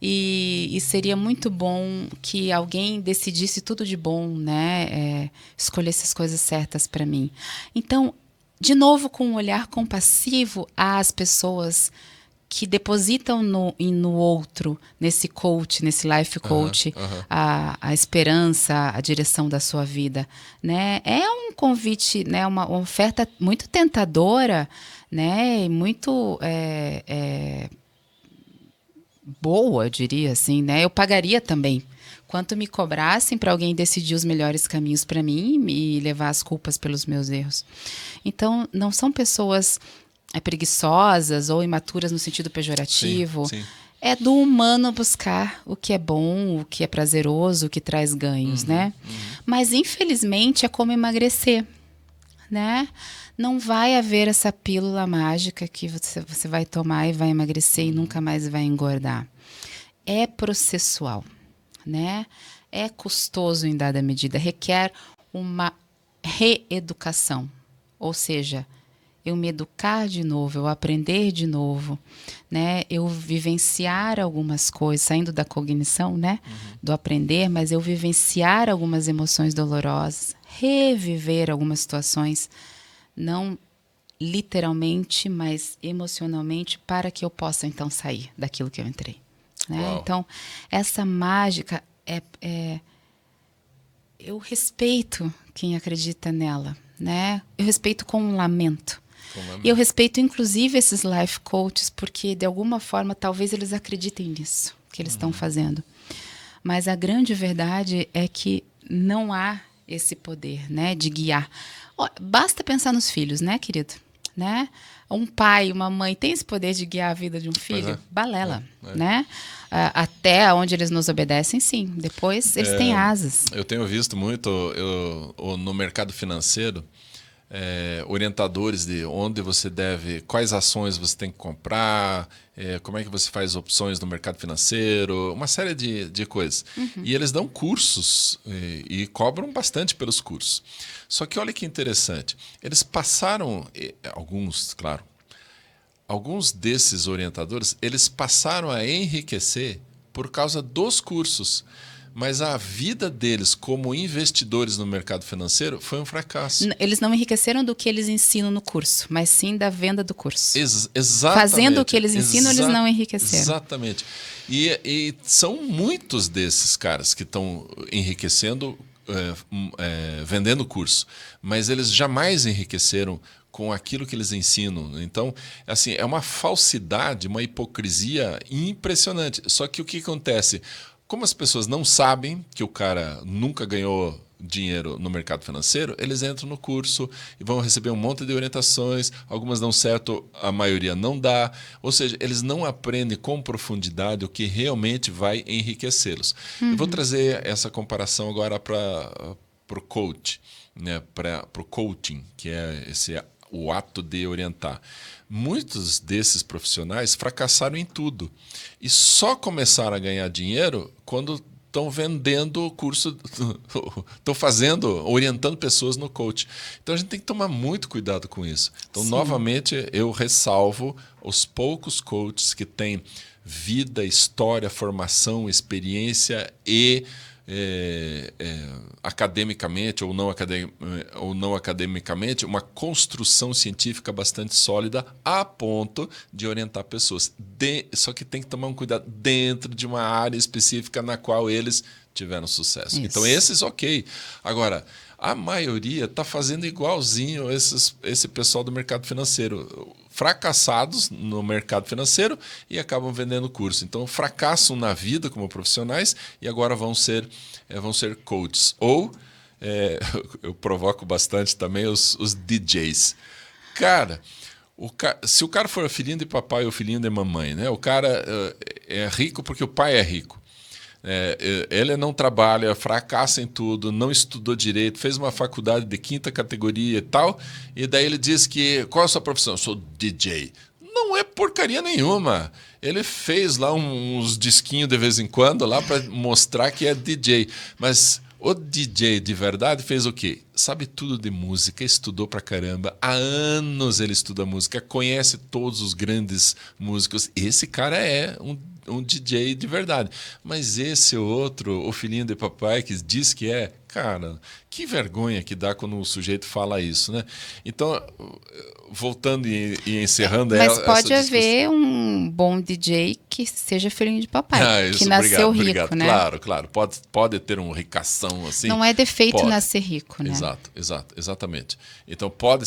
E seria muito bom que alguém decidisse tudo de bom, né? Escolhesse as coisas certas para mim. Então, de novo, com um olhar compassivo às pessoas que depositam no outro, nesse coach, nesse life coach, a esperança, a direção da sua vida, né? É um convite, né? Uma oferta muito tentadora, né? E muito boa, eu diria assim, né? Eu pagaria também. Quanto me cobrassem para alguém decidir os melhores caminhos para mim e levar as culpas pelos meus erros. Então, não são pessoas preguiçosas ou imaturas no sentido pejorativo. Sim. É do humano buscar o que é bom, o que é prazeroso, o que traz ganhos, né? Mas, infelizmente, é como emagrecer, né? Não vai haver essa pílula mágica que você vai tomar e vai emagrecer e nunca mais vai engordar. É processual, né? É custoso em dada medida, requer uma reeducação, ou seja, eu me educar de novo, eu aprender de novo, né? Eu vivenciar algumas coisas, saindo da cognição, né? Do aprender, mas eu vivenciar algumas emoções dolorosas, reviver algumas situações, não literalmente, mas emocionalmente, para que eu possa então sair daquilo que eu entrei, né? Então, essa mágica eu respeito quem acredita nela, né? Eu respeito com um lamento. E eu respeito, inclusive, esses life coaches, porque, de alguma forma, talvez eles acreditem nisso que eles estão fazendo. Mas a grande verdade é que não há esse poder, né, de guiar. Basta pensar nos filhos, né, querido? Né? Um pai, uma mãe tem esse poder de guiar a vida de um filho? Balela, né? Até onde eles nos obedecem, sim. Depois, eles têm asas. Eu tenho visto muito no mercado financeiro, orientadores de onde você deve, quais ações você tem que comprar, como é que você faz opções no mercado financeiro, uma série de coisas. E eles dão cursos e cobram bastante pelos cursos. Só que olha que interessante, eles passaram, alguns desses orientadores, eles passaram a enriquecer por causa dos cursos. Mas a vida deles como investidores no mercado financeiro foi um fracasso. Eles não enriqueceram do que eles ensinam no curso, mas sim da venda do curso. Exatamente. Fazendo o que eles ensinam, eles não enriqueceram. Exatamente. E são muitos desses caras que estão enriquecendo, vendendo curso. Mas eles jamais enriqueceram com aquilo que eles ensinam. Então, assim, é uma falsidade, uma hipocrisia impressionante. Só que o que acontece? Como as pessoas não sabem que o cara nunca ganhou dinheiro no mercado financeiro, eles entram no curso e vão receber um monte de orientações, algumas dão certo, a maioria não dá, ou seja, eles não aprendem com profundidade o que realmente vai enriquecê-los. Eu vou trazer essa comparação agora para o coach, né? Para o coaching, que é o ato de orientar. Muitos desses profissionais fracassaram em tudo e só começaram a ganhar dinheiro quando estão vendendo o curso, estão orientando pessoas no coach. Então a gente tem que tomar muito cuidado com isso. Então, novamente, eu ressalvo os poucos coaches que têm vida, história, formação, experiência e academicamente ou não academicamente, uma construção científica bastante sólida a ponto de orientar pessoas. Só que tem que tomar um cuidado dentro de uma área específica na qual eles tiveram sucesso. Isso. Então, esses, ok. Agora, a maioria está fazendo igualzinho esse pessoal do mercado financeiro. Fracassados no mercado financeiro e acabam vendendo curso. Então, fracassam na vida como profissionais e agora vão ser coaches. Ou, eu provoco bastante também os DJs. Cara, se o cara for o filhinho de papai ou o filhinho de mamãe, né? O cara é rico porque o pai é rico. Ele não trabalha, fracassa em tudo, não estudou direito, fez uma faculdade de 5ª categoria e tal, e daí ele diz que... Qual é a sua profissão? Eu sou DJ. Não é porcaria nenhuma. Ele fez lá uns disquinhos de vez em quando lá para mostrar que é DJ. Mas o DJ de verdade fez o quê? Sabe tudo de música, estudou pra caramba. Há anos ele estuda música, conhece todos os grandes músicos. Esse cara é um DJ de verdade. Mas esse outro, o filhinho de papai, que diz que é... Cara, que vergonha que dá quando o sujeito fala isso, né? Então, voltando e encerrando... Mas pode haver um bom DJ que seja filhinho de papai, isso, que nasceu rico, obrigado. né? Claro. Pode ter um ricação assim. Não é defeito pode. Nascer rico, né? Exatamente. Então pode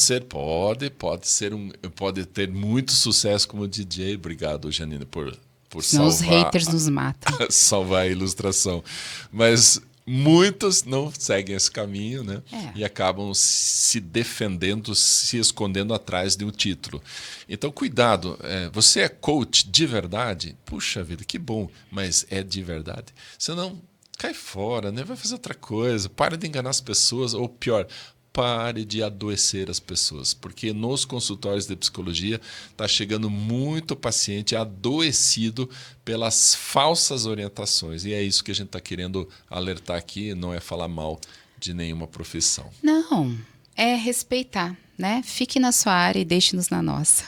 ter muito sucesso como DJ. Obrigado, Janine, por Senão salvar. Os haters nos matam. Salvar a ilustração. Mas muitos não seguem esse caminho, né? E acabam se defendendo, se escondendo atrás de um título. Então, cuidado. Você é coach de verdade? Puxa vida, que bom. Mas é de verdade? Senão, cai fora, né? Vai fazer outra coisa. Pare de enganar as pessoas. Ou pior, pare de adoecer as pessoas, porque nos consultórios de psicologia está chegando muito paciente adoecido pelas falsas orientações. E é isso que a gente está querendo alertar aqui, não é falar mal de nenhuma profissão. Não, é respeitar, né? Fique na sua área e deixe-nos na nossa.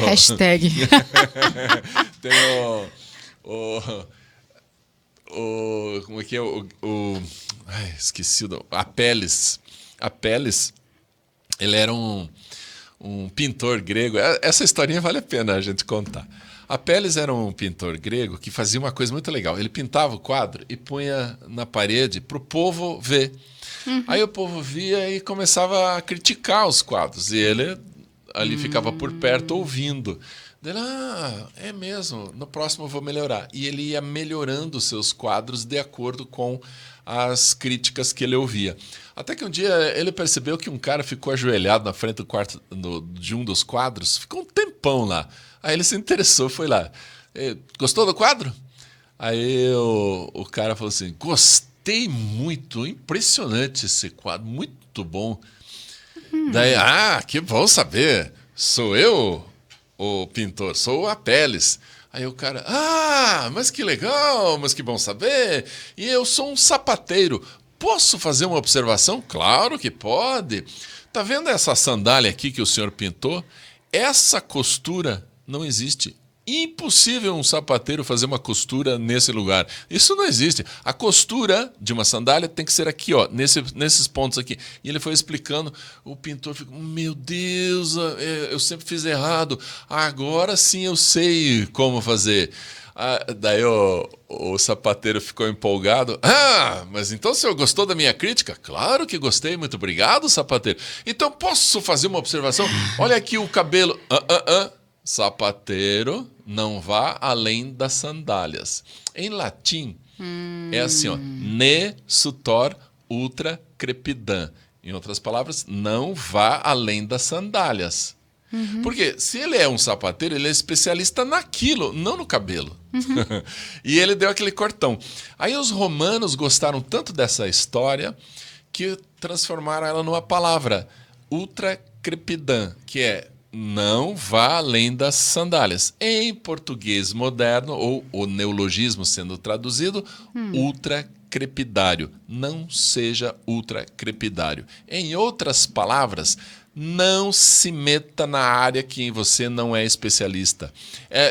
Hashtag. Tem como é que é? Esqueci. Apelles, ele era um pintor grego. Essa historinha vale a pena a gente contar. Apelles era um pintor grego que fazia uma coisa muito legal. Ele pintava o quadro e punha na parede para o povo ver. Aí o povo via e começava a criticar os quadros. E ele ali ficava por perto ouvindo. Ele, é mesmo, no próximo eu vou melhorar. E ele ia melhorando os seus quadros de acordo com as críticas que ele ouvia. Até que um dia ele percebeu que um cara ficou ajoelhado na frente do quarto de um dos quadros, ficou um tempão lá. Aí ele se interessou, foi lá. Gostou do quadro? Aí o cara falou assim, gostei muito, impressionante esse quadro, muito bom. Daí, que bom saber, sou eu o pintor, sou o Apelles. Aí o cara, mas que legal, mas que bom saber. E eu sou um sapateiro. Posso fazer uma observação? Claro que pode. Tá vendo essa sandália aqui que o senhor pintou? Essa costura não existe. Impossível um sapateiro fazer uma costura nesse lugar. Isso não existe. A costura de uma sandália tem que ser aqui, ó, nesses pontos aqui. E ele foi explicando, o pintor ficou, meu Deus, eu sempre fiz errado. Agora sim eu sei como fazer. Daí o sapateiro ficou empolgado. Mas então o senhor gostou da minha crítica? Claro que gostei, muito obrigado, sapateiro. Então posso fazer uma observação? Olha aqui o cabelo. Sapateiro, não vá além das sandálias. Em latim, é assim, ó, ne sutor ultra crepidam. Em outras palavras, não vá além das sandálias. Porque se ele é um sapateiro, ele é especialista naquilo, não no cabelo. E ele deu aquele cortão. Aí os romanos gostaram tanto dessa história que transformaram ela numa palavra, ultra crepidam, que é não vá além das sandálias. Em português moderno, ou o neologismo sendo traduzido, ultracrepidário. Não seja ultracrepidário. Em outras palavras, não se meta na área que você não é especialista.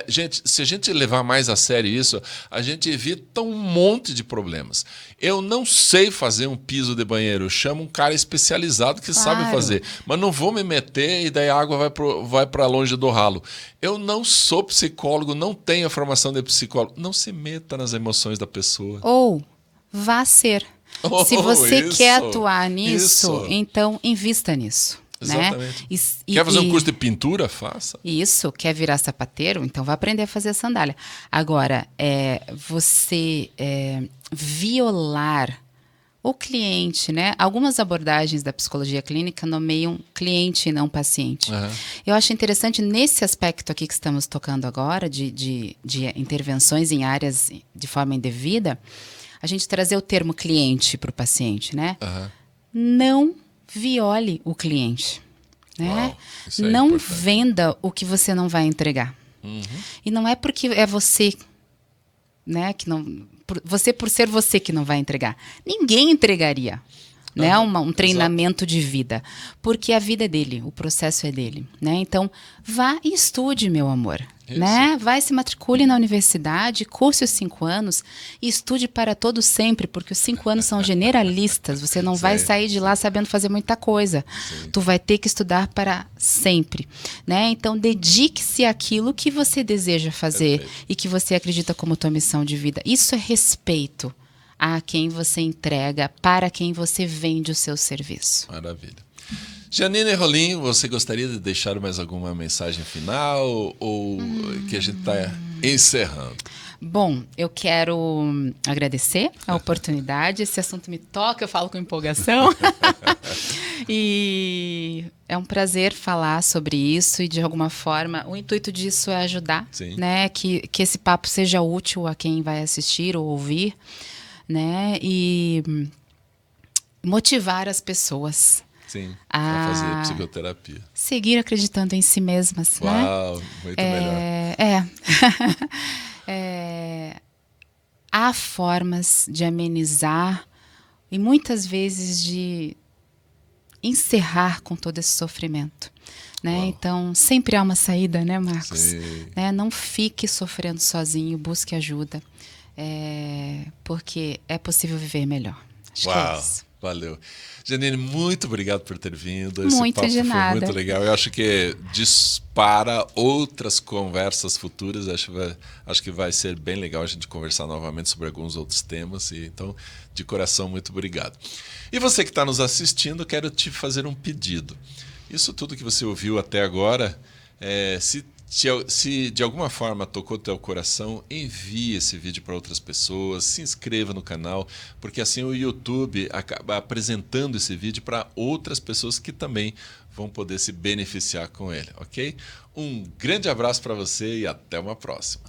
Gente, se a gente levar mais a sério isso, a gente evita um monte de problemas. Eu não sei fazer um piso de banheiro, eu chamo um cara especializado que sabe fazer, mas não vou me meter e daí a água vai para longe do ralo. Eu não sou psicólogo, não tenho a formação de psicólogo. Não se meta nas emoções da pessoa. Ou vá ser. Oh, Se você isso, quer atuar nisso, isso. então invista nisso. Exatamente. Né? Quer fazer um curso de pintura? Faça. Isso, quer virar sapateiro? Então vai aprender a fazer sandália. Agora, você violar o cliente, né? Algumas abordagens da psicologia clínica nomeiam cliente e não paciente. Uhum. Eu acho interessante nesse aspecto aqui que estamos tocando agora, de intervenções em áreas de forma indevida, a gente trazer o termo cliente para o paciente, né? Uhum. Não viole o cliente, né? Uau, isso é não importante. venda o que você não vai entregar. Uhum. E não é porque é você, né, que não, por ser você que não vai entregar. Ninguém entregaria, né, um treinamento de vida, porque a vida é dele, o processo é dele, né? Então, vá e estude, meu amor. Né? Vai, se matricule na universidade, curse os 5 anos e estude para todo sempre, porque os 5 anos são generalistas. Você não vai sair de lá sabendo fazer muita coisa. Tu vai ter que estudar para sempre, né? Então, dedique-se àquilo que você deseja fazer e que você acredita como tua missão de vida. Isso é respeito a quem você entrega, para quem você vende o seu serviço. Maravilha. Janine Rolim, você gostaria de deixar mais alguma mensagem final ou que a gente está encerrando? Bom, eu quero agradecer a oportunidade. Esse assunto me toca, eu falo com empolgação. E é um prazer falar sobre isso e, de alguma forma, o intuito disso é ajudar, né? Que esse papo seja útil a quem vai assistir ou ouvir, né? E motivar as pessoas. Sim, a fazer psicoterapia. Seguir acreditando em si mesmas. Uau, né? Muito melhor. Há formas de amenizar e muitas vezes de encerrar com todo esse sofrimento. Né? Então, sempre há uma saída, né, Marcos? Né? Não fique sofrendo sozinho, busque ajuda. Porque é possível viver melhor. Acho que é isso. Valeu. Janine, muito obrigado por ter vindo. Esse papo foi muito legal. Eu acho que dispara outras conversas futuras. Acho que vai ser bem legal a gente conversar novamente sobre alguns outros temas. Então, de coração, muito obrigado. E você que está nos assistindo, quero te fazer um pedido. Isso tudo que você ouviu até agora, se de alguma forma tocou teu coração, envie esse vídeo para outras pessoas, se inscreva no canal, porque assim o YouTube acaba apresentando esse vídeo para outras pessoas que também vão poder se beneficiar com ele, ok? Um grande abraço para você e até uma próxima.